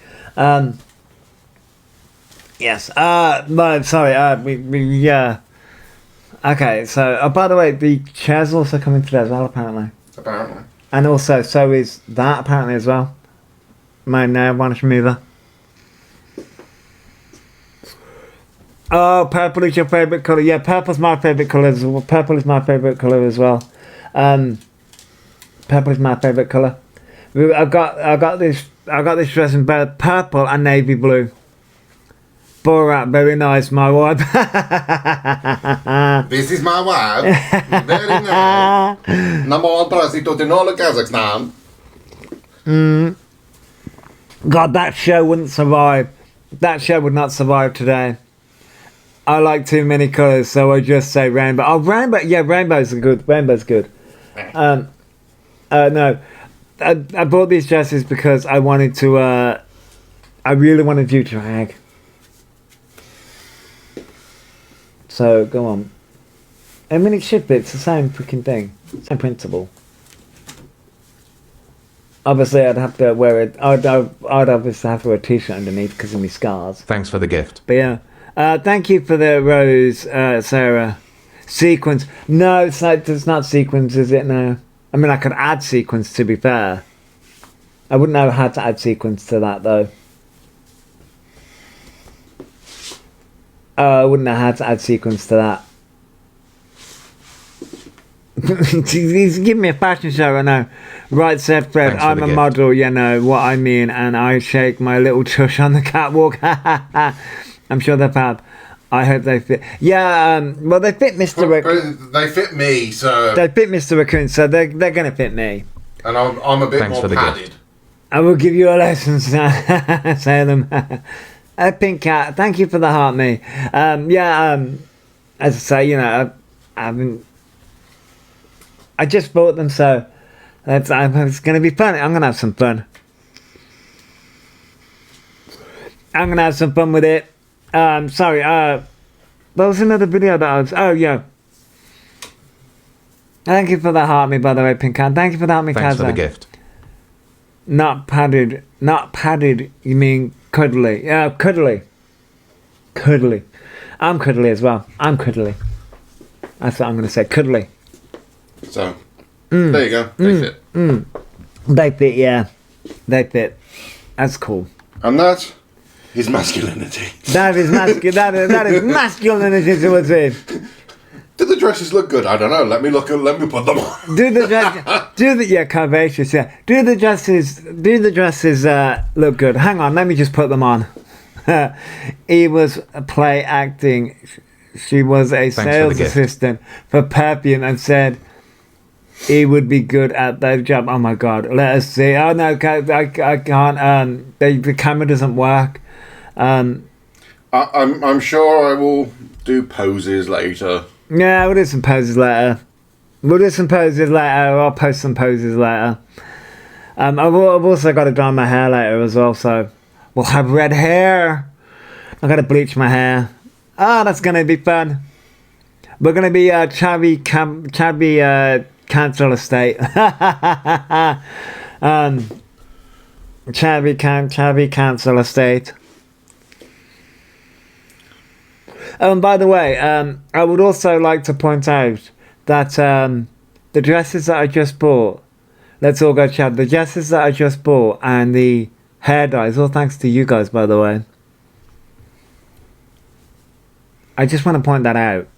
Yes. No, sorry. Yeah. Okay. So, by the way, the chair's also coming today as well, apparently. Apparently. And also, so is that apparently as well. My nail varnish remover. Oh, purple is your favourite colour. Yeah, purple's my favourite colour as well. Purple is my favourite colour as well. Purple is my favourite colour. I got this dress in both purple and navy blue. Borat, very nice, my wife. This is my wife. Very nice. Namal Prasito Tinola, Kazakhstan. God, that show wouldn't survive. That show would not survive today. I like too many colours, so I just say rainbow. Oh, rainbow. Yeah, rainbow's good. Rainbow's good. No. I bought these dresses because I wanted to, I really wanted you to drag. So, go on. I mean, it should be. It's the same freaking thing. Same principle. Obviously, I'd have to wear it. I'd obviously have to wear a t-shirt underneath because of my scars. Thanks for the gift. But yeah, thank you for the rose, Sarah. Sequins. No, it's not sequins, is it? No. I mean, I could add sequins, to be fair. I wouldn't know how to add sequins to that, though. I wouldn't have had to add sequins to that. He's giving me a fashion show, I know. Right, said Fred, Thanks for I'm the a gift. model, you know what I mean, and I shake my little tush on the catwalk. I'm sure they're fab. I hope they fit. Yeah, well, they fit Mr. Raccoon. They fit me, so. They fit Mr. Raccoon, so they're going to fit me. And I'm a bit Thanks more for the padded. gift. I will give you a lesson, say them. Pink Cat, thank you for the heart, me. As I say, you know, I just bought them, so it's going to be fun. I'm going to have some fun. I'm going to have some fun with it. Sorry, there was another video that I was... Oh, yeah. Thank you for the heart, me, by the way, Pink Cat. Thank you for the heart, me, Thanks for the Kazza. gift. Not padded, you mean cuddly. Yeah, cuddly. Cuddly. I'm cuddly as well. I'm cuddly. That's what I'm going to say, cuddly. So, there you go. They fit. They fit, yeah. They fit. That's cool. And that is masculinity. That is masculinity towards it. Do the dresses look good? I don't know. Let me put them on. Yeah, curvaceous, yeah. Do the dresses look good? Hang on, let me just put them on. He was play acting. She was a sales assistant for perfume and said he would be good at that job. Oh my god, let us see. Oh no, I can't. The camera doesn't work. I'm sure I will do poses later. Yeah, we'll do some poses later. I'll post some poses later. I've also got to dye my hair later as well, so we'll have red hair. I've got to bleach my hair. Oh, that's going to be fun. We're going to be chubby council estate. Chubby council estate. By the way, I would also like to point out that the dresses that I just bought, let's all go chat, the dresses that I just bought and the hair dyes, all thanks to you guys, by the way. I just want to point that out.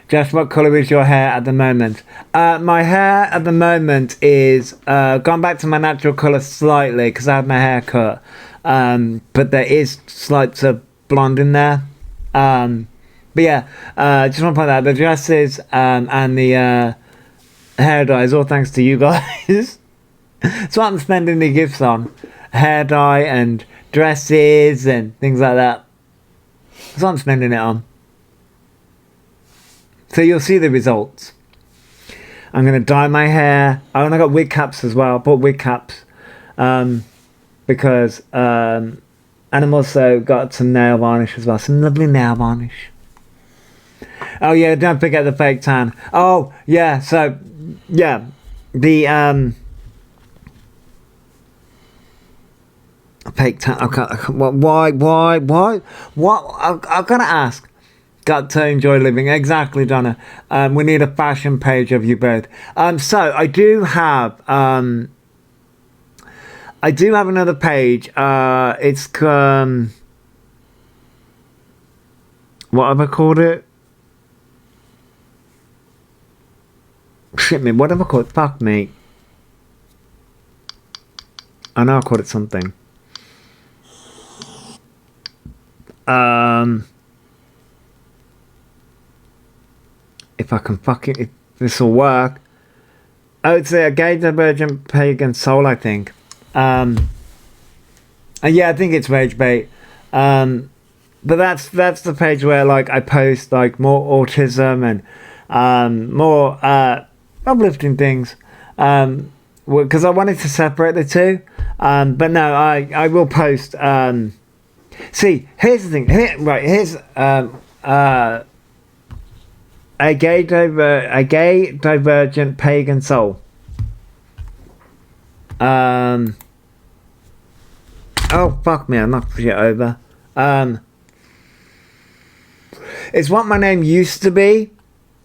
Josh, what colour is your hair at the moment? My hair at the moment is gone back to my natural colour slightly because I had my hair cut. But there is slight of blonde in there. But yeah, just want to point out the dresses and the hair dyes, all thanks to you guys. That's what I'm spending the gifts on. Hair dye and dresses and things like that. That's what I'm spending it on. So you'll see the results. I'm going to dye my hair. Oh, and I got wig caps as well. I bought wig caps. Because and I've also got some nail varnish as well, some lovely nail varnish. Oh yeah, don't forget the fake tan. Oh yeah, so yeah, the fake tan. Okay, why? What? I've got to ask. Got to enjoy living. Exactly, Donna. We need a fashion page of you both. So I do have another page. It's what have I called it? Shit me, what have I called it? Fuck me. I know I called it something. If I can if this will work. Oh, it's a gay divergent pagan soul, I think. Yeah, I think it's Rage Bait. But that's the page where like I post like more autism and more uplifting things. Because I wanted to separate the two. But no, I will post. See, here's the thing. Here's a gay divergent pagan soul. Oh fuck me! I knocked shit over. It's what my name used to be,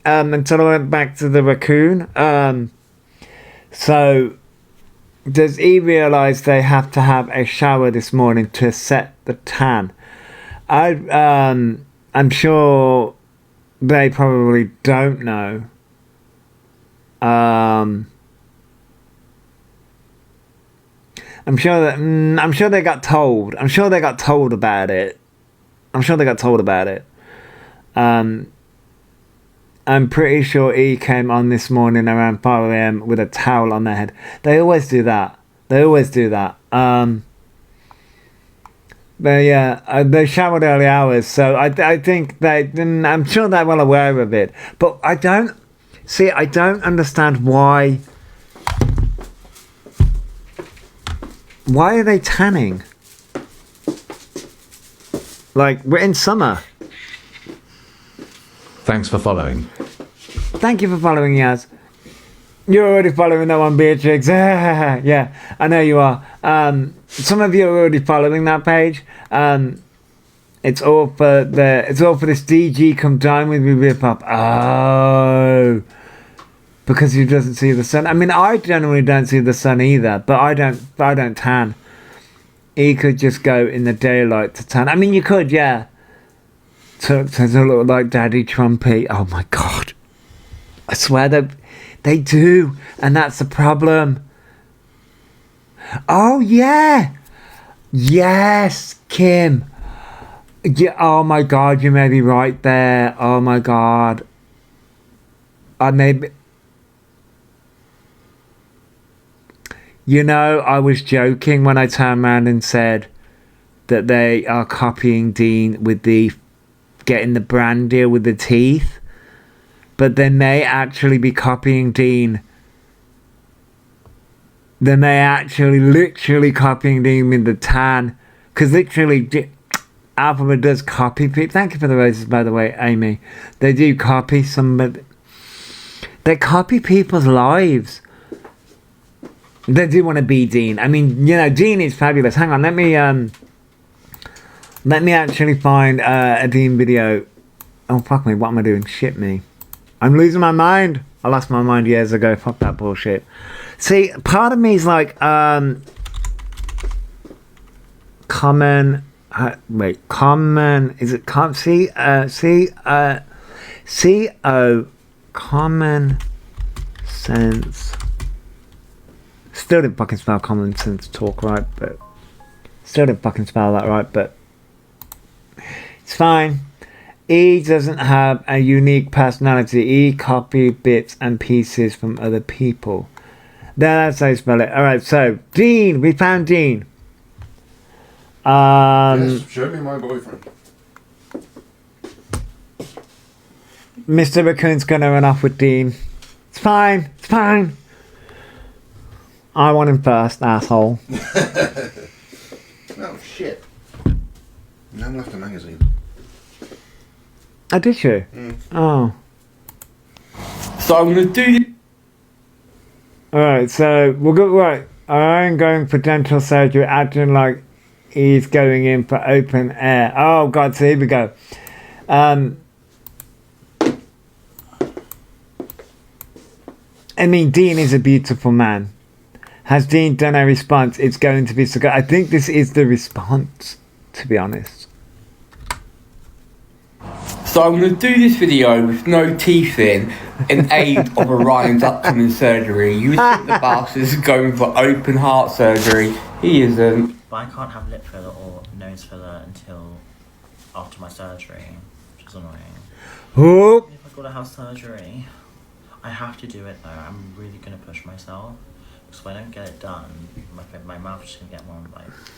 until I went back to the raccoon. So does E realise they have to have a shower this morning to set the tan? I'm sure they probably don't know. I'm sure they got told. I'm sure they got told about it. I'm pretty sure he came on this morning around 5 a.m. with a towel on their head. They always do that. But yeah, they showered early hours, so I think I'm sure they're well aware of it. But I don't understand why. Why are they tanning? Like, we're in summer. Thanks for following. Thank you for following, Yaz. You're already following that one, Beatrix. Yeah, I know you are. Some of you are already following that page. It's all for this DG come dine with me rip up. Oh, because he doesn't see the sun. I mean, I generally don't see the sun either, but I don't tan. He could just go in the daylight to tan. I mean, you could, yeah. To look like Daddy Trumpy. Oh my God. I swear they do, and that's the problem. Oh yeah. Yes, Kim. Yeah, oh my God, you may be right there. Oh my God. I was joking when I turned around and said that they are copying Dean with the getting the brand deal with the teeth, but they may actually be copying Dean. They may actually literally copying Dean with the tan, because literally Elphaba does copy people. Thank you for the roses, by the way, Amy. They do copy somebody. They copy people's lives. They do want to be Dean. I mean, Dean is fabulous. Hang on, let me actually find a Dean video. Oh, fuck me, what am I doing? Shit me. I'm losing my mind. I lost my mind years ago. Fuck that bullshit. See, part of me is like, common, is it C-O, common sense. Still didn't fucking spell common sense talk right, but still didn't fucking spell that right, but it's fine. E doesn't have a unique personality. E copy bits and pieces from other people. That's how you spell it. Alright, so Dean, we found Dean. Yes, show me my boyfriend. Mr. Raccoon's gonna run off with Dean. It's fine. I want him first, asshole. Oh shit. Now I'm left a magazine. Oh, did you? Oh. So I'm gonna do. Alright, so we'll go. Right, I'm going for dental surgery, acting like he's going in for open air. Oh God, so here we go. I mean, Dean is a beautiful man. Has Dean done a response? It's going to be so good. I think this is the response, to be honest. So I'm going to do this video with no teeth in aid of Orion's upcoming surgery. You would think the bastard is going for open heart surgery. He isn't. But I can't have lip filler or nose filler until after my surgery, which is annoying. Oh. If I've got to have surgery, I have to do it though. I'm really going to push myself. Because if I don't get it done, my mouth is going to get more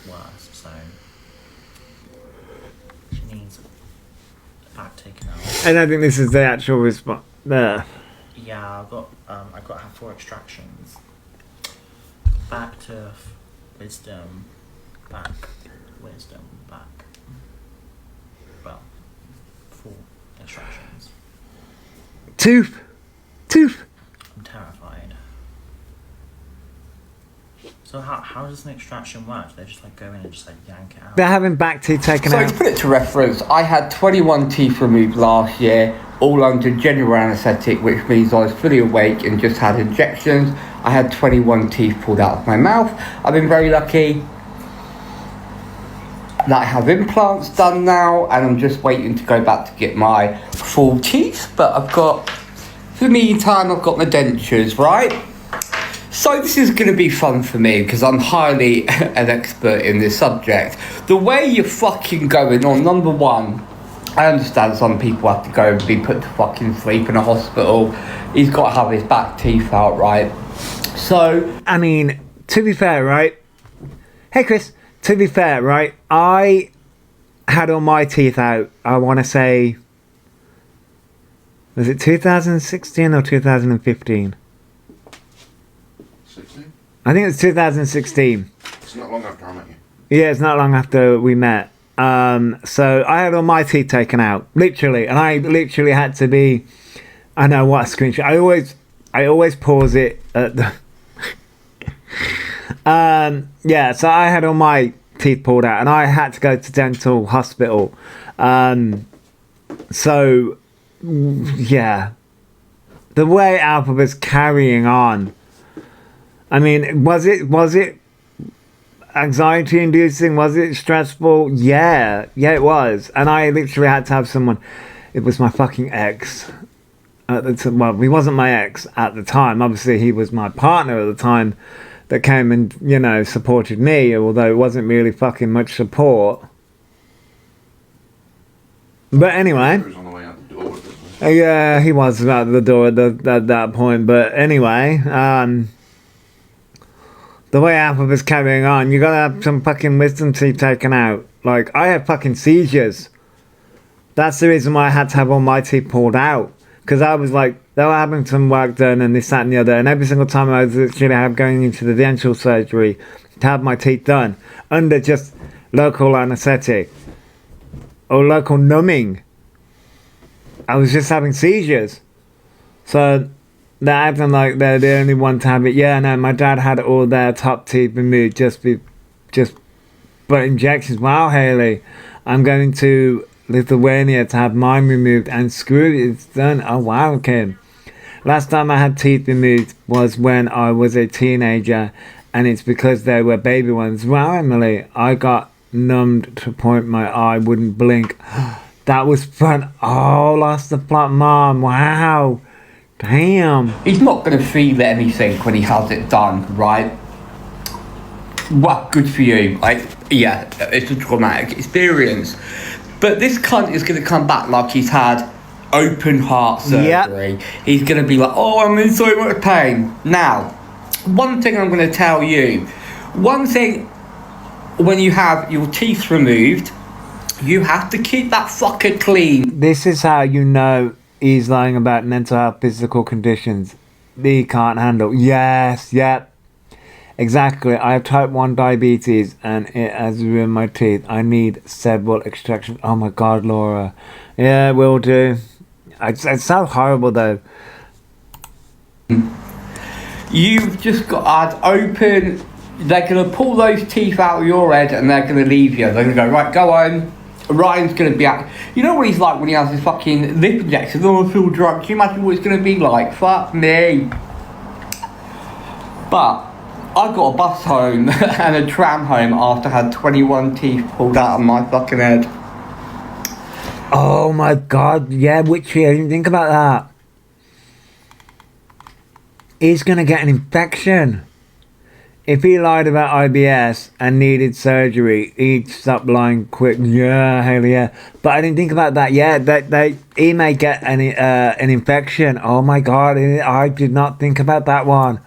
worse. So she needs back taken out. I don't think this is the actual response. There. Yeah, I've got to have 4 extractions. Back tooth, wisdom, back, wisdom, back. Well, 4 extractions. Tooth. I'm terrified. So how does an extraction work? They just go in and just yank it out? They're having back teeth taken So out. to put it to reference, I had 21 teeth removed last year, all under general anaesthetic, which means I was fully awake and just had injections. I had 21 teeth pulled out of my mouth. I've been very lucky. and I have implants done now, and I'm just waiting to go back to get my full teeth. But I've got, for the meantime, I've got my dentures, right? So this is going to be fun for me because I'm highly an expert in this subject. The way you're fucking going on, number one, I understand some people have to go and be put to fucking sleep in a hospital. He's got to have his back teeth out, right? So, I mean, to be fair, right? Hey, Chris, to be fair, right? I had all my teeth out, I want to say, was it 2016 or 2015? 16? I think it's 2016. It's not long after I met you. Yeah, it's not long after we met. So I had all my teeth taken out, literally, and I literally had to be. I know what a screenshot. I always pause it at the. Yeah, so I had all my teeth pulled out, and I had to go to dental hospital. So, yeah, the way Alpha was carrying on. I mean, was it anxiety inducing? Was it stressful? Yeah, it was. And I literally had to have someone. It was my fucking ex. Well, he wasn't my ex at the time. Obviously, he was my partner at the time that came and, supported me, although it wasn't really fucking much support. But anyway. He was on the way out the door. Yeah, he was out the door at that point. But anyway, the way Alpha was carrying on, you gotta have some fucking wisdom teeth taken out. Like, I had fucking seizures. That's the reason why I had to have all my teeth pulled out. Because I was like, they were having some work done and this, that and the other. And every single time I was literally going into the dental surgery to have my teeth done under just local anaesthetic or local numbing, I was just having seizures. So they're acting like they're the only one to have it. Yeah, no, my dad had all their top teeth removed but injections. Wow, Haley, I'm going to Lithuania to have mine removed and screw it, it's done. Oh wow, Kim. Last time I had teeth removed was when I was a teenager, and it's because they were baby ones. Wow, Emily, I got numbed to the point my eye wouldn't blink. That was fun. Oh, lost the plot, Mom. Wow. Damn. he's not going to feel anything when he has it done, right? Well, good for you. Yeah, it's a traumatic experience. But this cunt is going to come back like he's had open heart surgery. Yep. He's going to be like, oh, I'm in so much pain. Now, one thing I'm going to tell you. One thing, when you have your teeth removed, you have to keep that fucker clean. This is how you know he's lying about mental health, physical conditions he can't handle. Yes, yep. Exactly. I have type 1 diabetes and it has ruined my teeth. I need several extractions. Oh my god, Laura. Yeah, will do. It's so horrible though. You've just got to open. They're going to pull those teeth out of your head and they're going to leave you. They're going to go, right, go home. Ryan's going to be out. You know what he's like when he has his fucking lip injection? Oh, I feel drunk. Can you imagine what it's going to be like? Fuck me. But I got a bus home and a tram home after I had 21 teeth pulled out of my fucking head. Oh my god, yeah, Witchy, I didn't think about that. He's gonna get an infection. If he lied about IBS and needed surgery, he'd stop lying quick. Yeah, hell yeah. But I didn't think about that. Yeah, he may get an infection. Oh my god, I did not think about that one.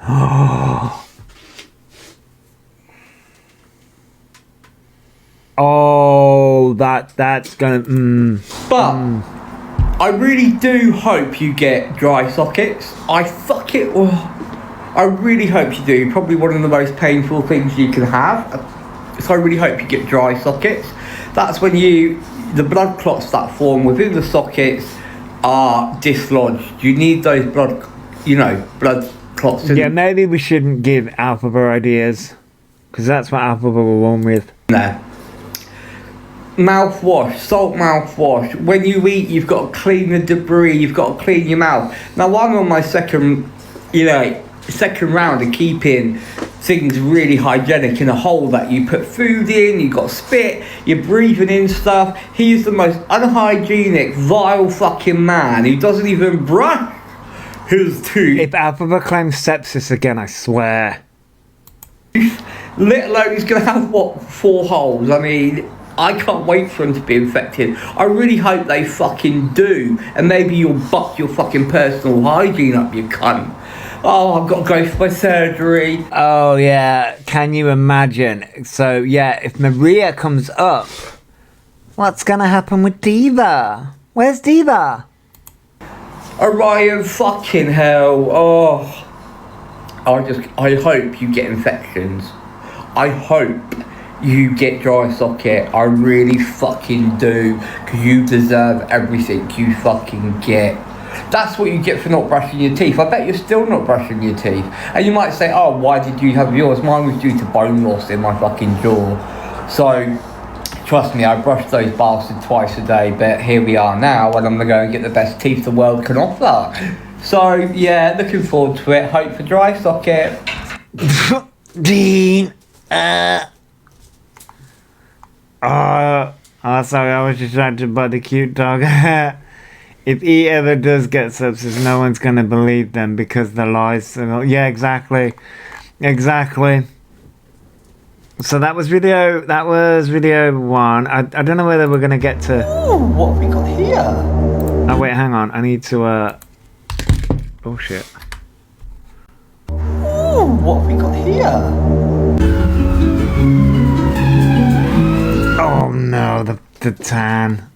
Oh, that's gonna. I really do hope you get dry sockets. I really hope you do. Probably one of the most painful things you can have. So I really hope you get dry sockets. That's when the blood clots that form within the sockets are dislodged. You need those blood clots. Yeah, maybe we shouldn't give Elphaba ideas, because that's what Elphaba will run with. No. Mouthwash, salt mouthwash. When you eat, you've got to clean the debris. You've got to clean your mouth. Now, I'm on my second round of keeping things really hygienic in a hole that you put food in, you got spit, you're breathing in stuff. He's the most unhygienic, vile fucking man who doesn't even brush his teeth. If Elphaba claims sepsis again, I swear. Let alone he's going to have, what, 4 holes? I mean, I can't wait for him to be infected. I really hope they fucking do. And maybe you'll buck your fucking personal hygiene up, you cunt. Oh, I've got to go for my surgery. Oh, yeah. Can you imagine? So, yeah, if Maria comes up, what's going to happen with Diva? Where's Diva? Orion, fucking hell. Oh. I hope you get infections. I hope you get dry socket. I really fucking do. Because you deserve everything you fucking get. That's what you get for not brushing your teeth. I bet you're still not brushing your teeth. And you might say, oh, why did you have yours? Mine was due to bone loss in my fucking jaw. So, trust me, I brush those bastards twice a day. But here we are now, and I'm going to go and get the best teeth the world can offer. So, yeah, looking forward to it. Hope for dry socket. Dean. Sorry, I was distracted by the cute dog. If he ever does get sepsis, no one's going to believe them because the lies. Yeah, exactly. Exactly. So that was video 1. I don't know whether we're going to get to... Ooh, what have we got here? Oh, wait, hang on. I need to, Oh, shit. Ooh, what have we got here? Oh, no, the tan.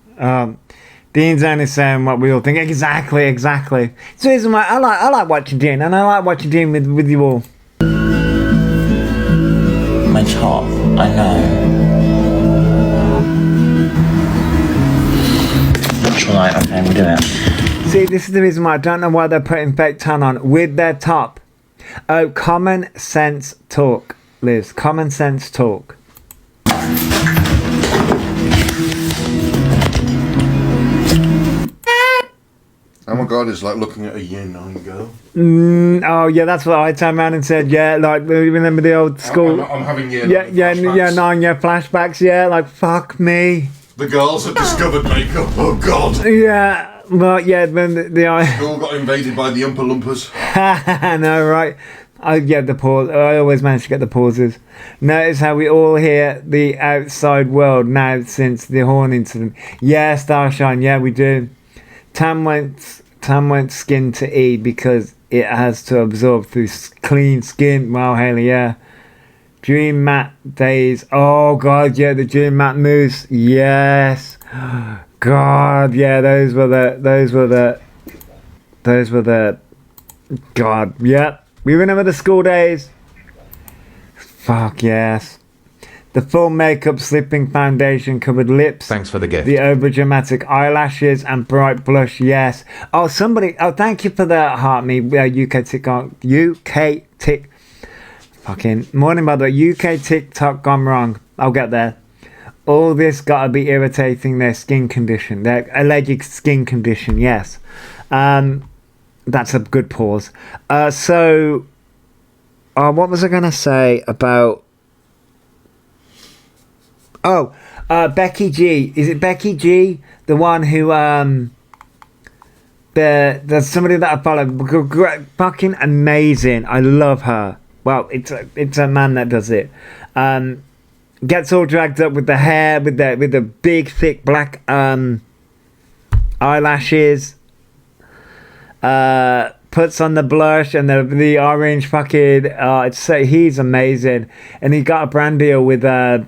Dean's only saying what we all think. Exactly. It's the reason why I like watching Dean, and I like watching Dean with you all. My top, I know. Natural light, okay, we'll do it. See, this is the reason why I don't know why they're putting fake tan on with their top. Oh, common sense talk, Liz. Common sense talk. Oh my god, it's like looking at a year 9 girl. Oh yeah, that's what I turned around and said. Yeah, like remember the old school. I'm having year 9 flashbacks. Yeah, like fuck me. The girls have discovered makeup. Oh god. Yeah, well, yeah, then the School got invaded by the Oompa Loompas. I know, right? I get the pause. I always manage to get the pauses. Notice how we all hear the outside world now since the horn incident. Yeah, Starshine. Yeah, we do. Tam went skin to E because it has to absorb through clean skin. Wow, Haley, yeah. Dream matte days. Oh god, yeah, the dream matte moves. Yes. God, yeah, those were the God, yeah. We remember the school days. Fuck yes. The full makeup, slipping foundation, covered lips. Thanks for the gift. The over-dramatic eyelashes and bright blush, yes. Oh, thank you for the heart me, UK TikTok. Fucking morning, by the way. UK TikTok gone wrong. I'll get there. All this gotta be irritating their skin condition. Their alleged skin condition, yes. That's a good pause. What was I gonna say about... Oh, Becky G. Is it Becky G? The one who, there's somebody that I follow. Fucking amazing. I love her. Well, it's a man that does it. Gets all dragged up with the hair, with the big, thick black, eyelashes. Puts on the blush and the orange fucking he's amazing, and he got a brand deal with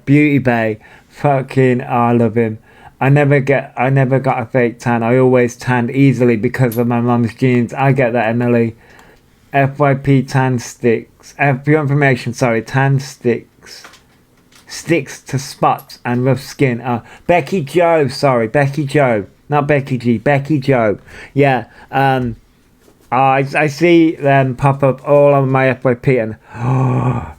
Beauty Bay. Fucking I love him. I never got a fake tan. I always tanned easily because of my mum's genes. I get that, Emily. FYP tan sticks. For your information, sorry, tan sticks to spots and rough skin. Becky Joe, not Becky G. Becky Joe. Yeah. I see them pop up all on my FYP and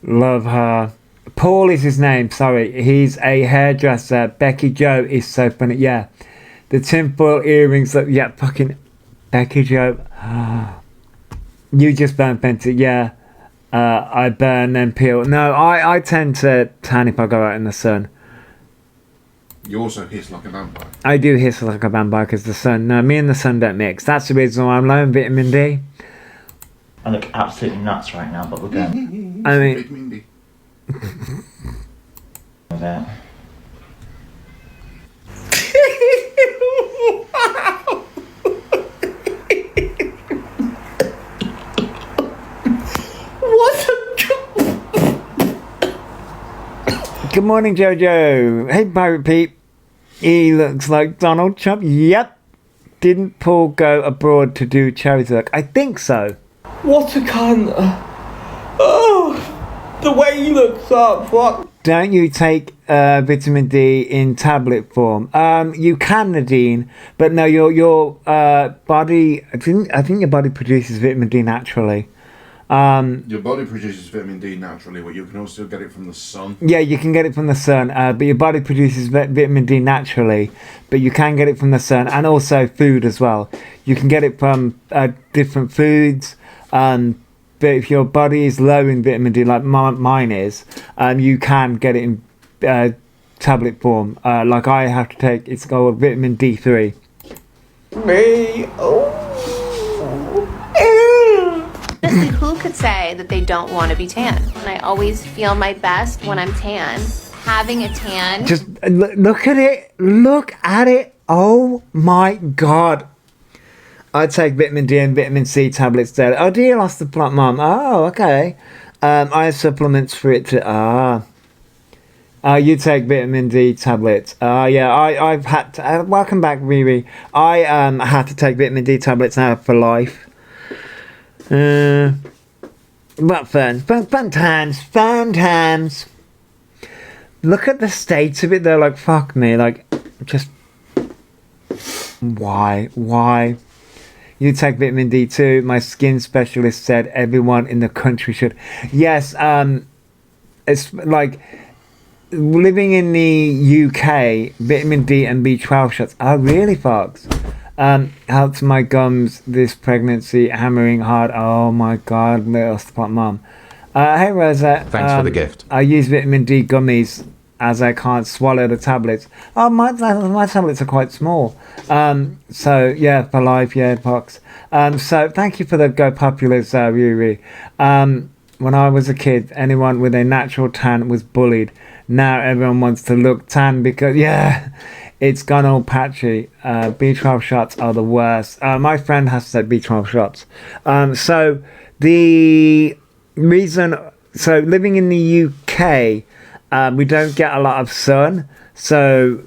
love her. Paul is his name, sorry. He's a hairdresser. Becky Joe is so funny. Yeah. The tinfoil earrings, fucking Becky Joe. You just burnt it, yeah. I burn then peel. No, I tend to tan if I go out in the sun. You also hiss like a vampire. I do hiss like a vampire because the sun. No, me and the sun don't mix. That's the reason why I'm low in vitamin D. I look absolutely nuts right now, but we're going. I mean, Vitamin D. Okay. good morning, Jojo. Hey, Pirate Pete. He looks like Donald Trump. Yep. Didn't Paul go abroad to do charity work? I think so. What a cunt. Oh, the way he looks up. What? Don't you take vitamin D in tablet form? You can, Nadine, but no, your body. I think your body produces vitamin D naturally. Your body produces vitamin D naturally, but you can also get it from the sun. Yeah, you can get it from the sun, but your body produces vitamin D naturally, but you can get it from the sun and also food as well. You can get it from different foods, but if your body is low in vitamin D, like mine is, you can get it in tablet form. Like I have to take, it's called vitamin D3. Me? Oh. Honestly, who could say that they don't want to be tan? And I always feel my best when I'm tan. Having a tan. Just look at it. Look at it. Oh my God. I take vitamin D and vitamin C tablets daily. Oh, do you lost the plot, Mum? Oh, okay. I have supplements for it to. You take vitamin D tablets. Yeah, I've had to. Welcome back, Riri. I had to take vitamin D tablets now for life. But fun times. Look at the state of it though, like fuck me, like just why? You take vitamin D too. My skin specialist said everyone in the country should. Yes, it's like living in the UK, vitamin D and B12 shots. Oh really, folks? Helps my gums this pregnancy, hammering hard. Oh my God, little spot mum. Hey Rosa. Thanks for the gift. I use vitamin D gummies as I can't swallow the tablets. Oh, my tablets are quite small. So yeah, for life, yeah, Pox. So thank you for the Go Populars, Riri. When I was a kid, anyone with a natural tan was bullied. Now everyone wants to look tan because, yeah, it's gone all patchy. B12 shots are the worst. My friend has said B12 shots. So the reason, so living in the UK, we don't get a lot of sun. So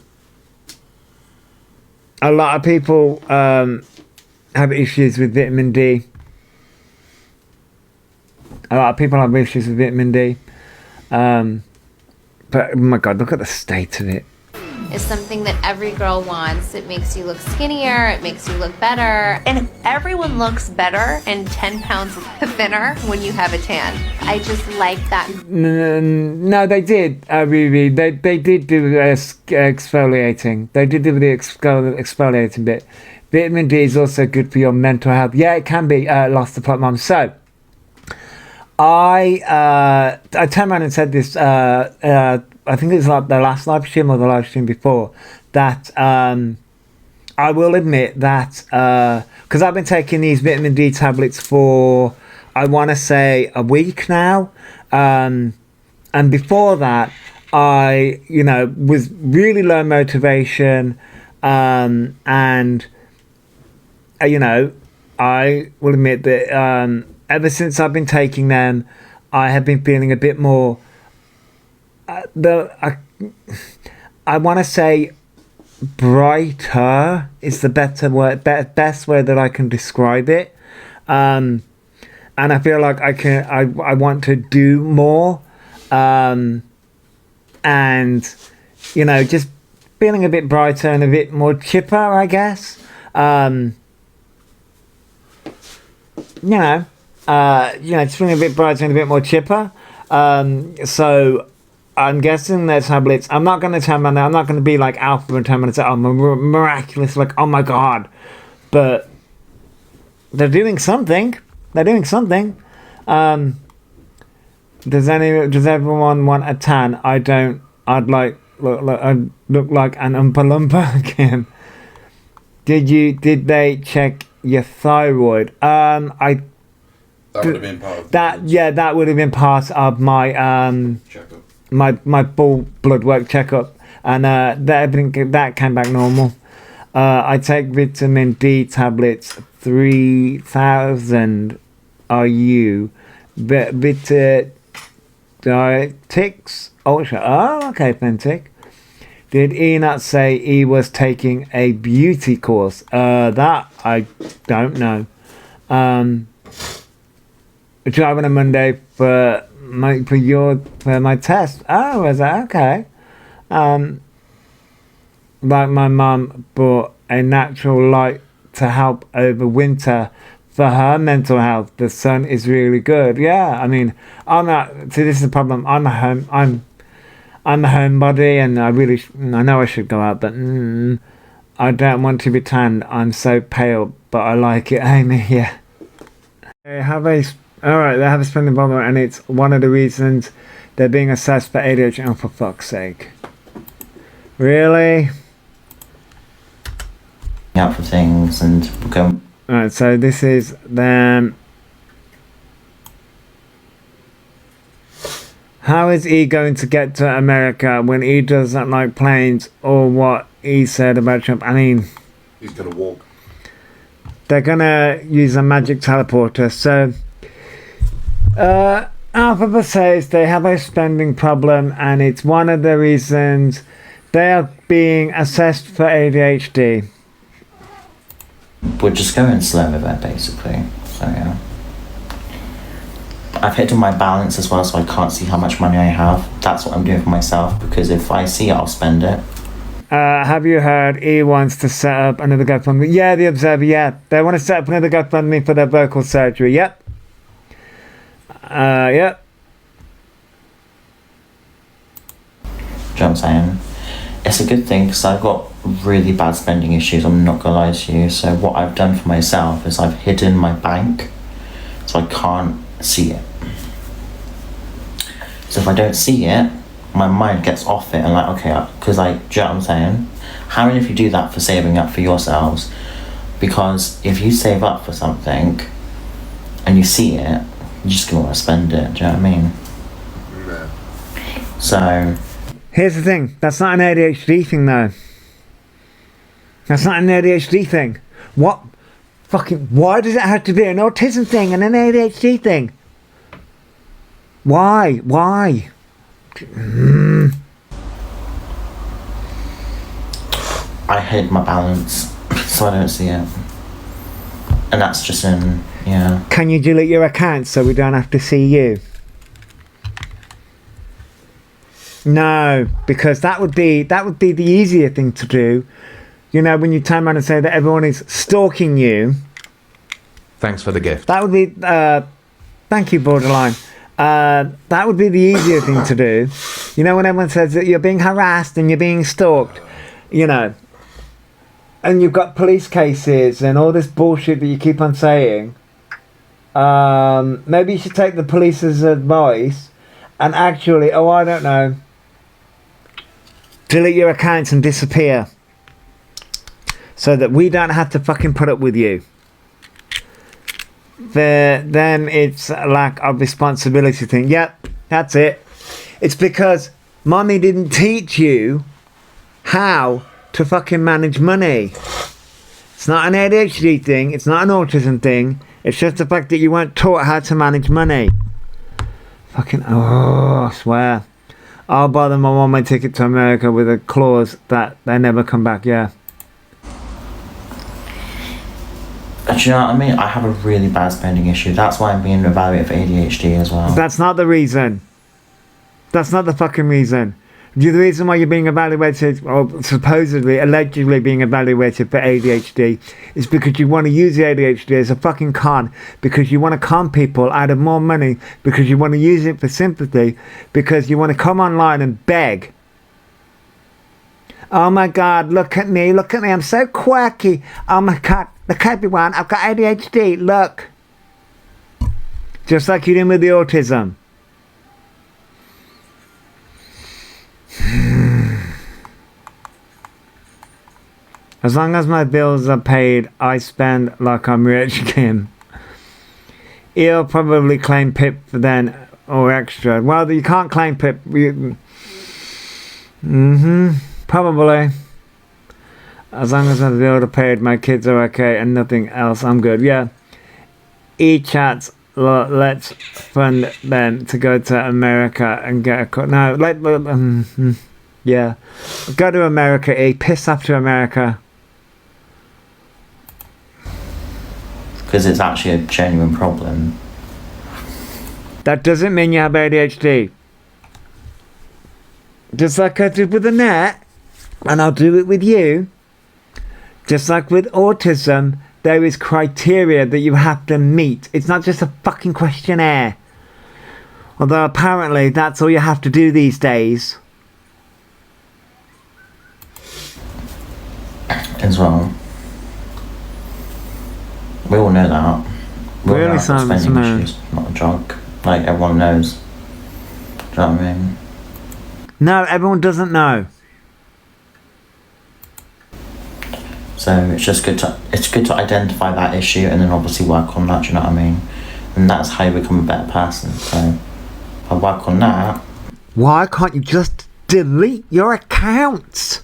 a lot of people have issues with vitamin D. A lot of people have issues with vitamin D. But oh my God, look at the state of it. Is something that every girl wants. It makes you look skinnier, it makes you look better. And everyone looks better and 10 pounds thinner when you have a tan. I just like that. No, they did, Riri. They did do exfoliating. They did do the exfoliating bit. Vitamin D is also good for your mental health. Yeah, it can be, lost the plot, Mum. So, I turned around and said this, I think it was like the last live stream or the live stream before, that I will admit that, because I've been taking these vitamin D tablets for, I want to say, a week now, and before that, I, was really low motivation, and, I will admit that ever since I've been taking them, I have been feeling a bit more, I want to say brighter is the better word, best way that I can describe it. And I feel like I want to do more. And, just feeling a bit brighter and a bit more chipper, I guess. Just feeling a bit brighter and a bit more chipper. So I'm guessing their tablets. I'm not going to tell them. I'm not going to be like Alpha and tell them and say, "Oh, miraculous!" Like, oh my God, but they're doing something. They're doing something. Does everyone want a tan? I don't. I'd look like an Oompa Loompa again. Did they check your thyroid? That would have been part of that. Yeah, that would have been part of my checkup. my blood work checkup, and that came back normal. I take vitamin D tablets 3,000 IU. Dietix Ultra. Oh, okay, Pentic. Did he not say he was taking a beauty course? That I don't know. Driving a Monday for my test. Oh, was that okay? Like my mum bought a natural light to help over winter for her mental health. The sun is really good. Yeah, I mean, I'm not. See, this is the problem. I'm a homebody, and I know I should go out, but I don't want to be tanned. I'm so pale, but I like it, Amy. Yeah. They have a spending problem, and it's one of the reasons they're being assessed for ADHD. Oh, for fuck's sake! Really? Out for things and go. Alright, so this is them. How is he going to get to America when he doesn't like planes, or what he said about Trump? I mean, he's gonna walk. They're gonna use a magic teleporter. So, Elphaba says they have a spending problem, and it's one of the reasons they are being assessed for ADHD. We're just going slow with it, basically. So yeah, I've hit on my balance as well, so I can't see how much money I have. That's what I'm doing for myself, because if I see it, I'll spend it. Have you heard he wants to set up another GoFundMe? Yeah, the Observer, yeah. They want to set up another GoFundMe for their vocal surgery, yep. Yep. Do you know what I'm saying? It's a good thing, because I've got really bad spending issues, I'm not gonna lie to you. So what I've done for myself is I've hidden my bank, so I can't see it. So if I don't see it, my mind gets off it and like, okay, because like, do you know what I'm saying? How many of you do that for saving up for yourselves? Because if you save up for something and you see it, you're just gonna want to spend it, do you know what I mean? Yeah. So here's the thing, that's not an ADHD thing though. That's not an ADHD thing. Why does it have to be an autism thing and an ADHD thing? Why? I hid my balance, so I don't see it. And that's just yeah. Can you delete your account so we don't have to see you? No, because that would be the easier thing to do. You know, when you turn around and say that everyone is stalking you. Thanks for the gift. That would be, thank you, Borderline. That would be the easier thing to do. You know, when everyone says that you're being harassed and you're being stalked, you know, and you've got police cases and all this bullshit that you keep on saying, maybe you should take the police's advice and actually, I don't know, delete your accounts and disappear. So that we don't have to fucking put up with you. Then it's a lack of responsibility thing. Yep, that's it. It's because mommy didn't teach you how to fucking manage money. It's not an ADHD thing. It's not an autism thing. It's just the fact that you weren't taught how to manage money. Fucking, I swear. I'll buy them a one-way ticket to America with a clause that they never come back, yeah. Do you know what I mean? I have a really bad spending issue. That's why I'm being evaluated for ADHD as well. That's not the reason. That's not the fucking reason. The reason why you're being evaluated, or supposedly, allegedly being evaluated for ADHD, is because you want to use the ADHD as a fucking con, because you want to con people out of more money, because you want to use it for sympathy, because you want to come online and beg. Oh my God, look at me, I'm so quirky. Oh my God, look everyone, I've got ADHD, look. Just like you did with the autism. As long as my bills are paid, I spend like I'm rich, Kim. He'll probably claim PIP then, or extra. Well, you can't claim PIP. Probably. As long as my bills are paid, my kids are okay, and nothing else, I'm good. Yeah. E-chats, let's fund them to go to America and get a cut. No, yeah. Go to America, E. Piss off to America. Because it's actually a genuine problem. That doesn't mean you have ADHD. Just like I did with Annette, and I'll do it with you. Just like with autism, there is criteria that you have to meet. It's not just a fucking questionnaire. Although apparently that's all you have to do these days. As well. We all know that. We all know I've got spending issues, not a joke. Like, everyone knows. Do you know what I mean? No, everyone doesn't know. So it's just good to identify that issue and then obviously work on that, do you know what I mean? And that's how you become a better person. So if I work on that. Why can't you just delete your accounts?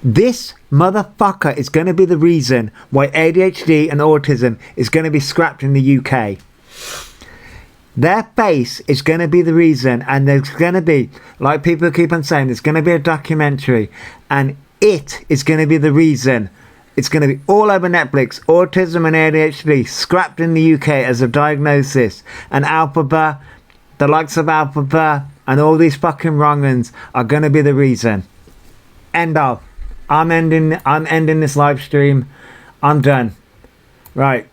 This motherfucker is going to be the reason why ADHD and autism is going to be scrapped in the UK. Their face is going to be the reason, and there's going to be, like people keep on saying, there's going to be a documentary, and it is going to be the reason. It's going to be all over Netflix. Autism and ADHD scrapped in the UK as a diagnosis, and Elphaba, the likes of Elphaba, and all these fucking wrong-uns are going to be the reason. End of. I'm ending this live stream. I'm done. Right.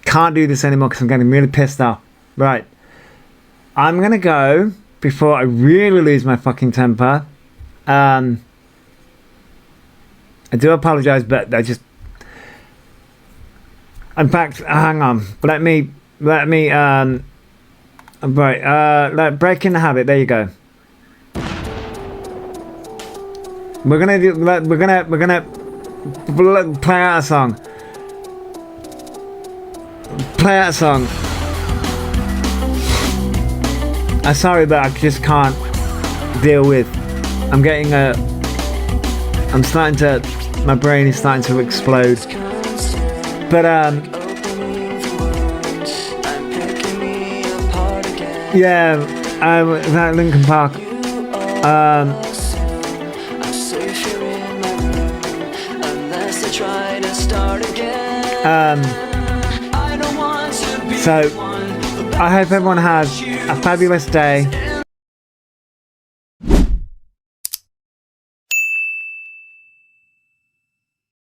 Can't do this anymore because I'm getting really pissed off. Right. I'm going to go before I really lose my fucking temper. I do apologize, but I just... In fact, hang on. Let me, right, breaking the habit. There you go. We're gonna play out a song. Play out a song. I'm sorry, but I just can't deal with. My brain is starting to explode. But yeah, that Linkin Park. So I hope everyone has a fabulous day.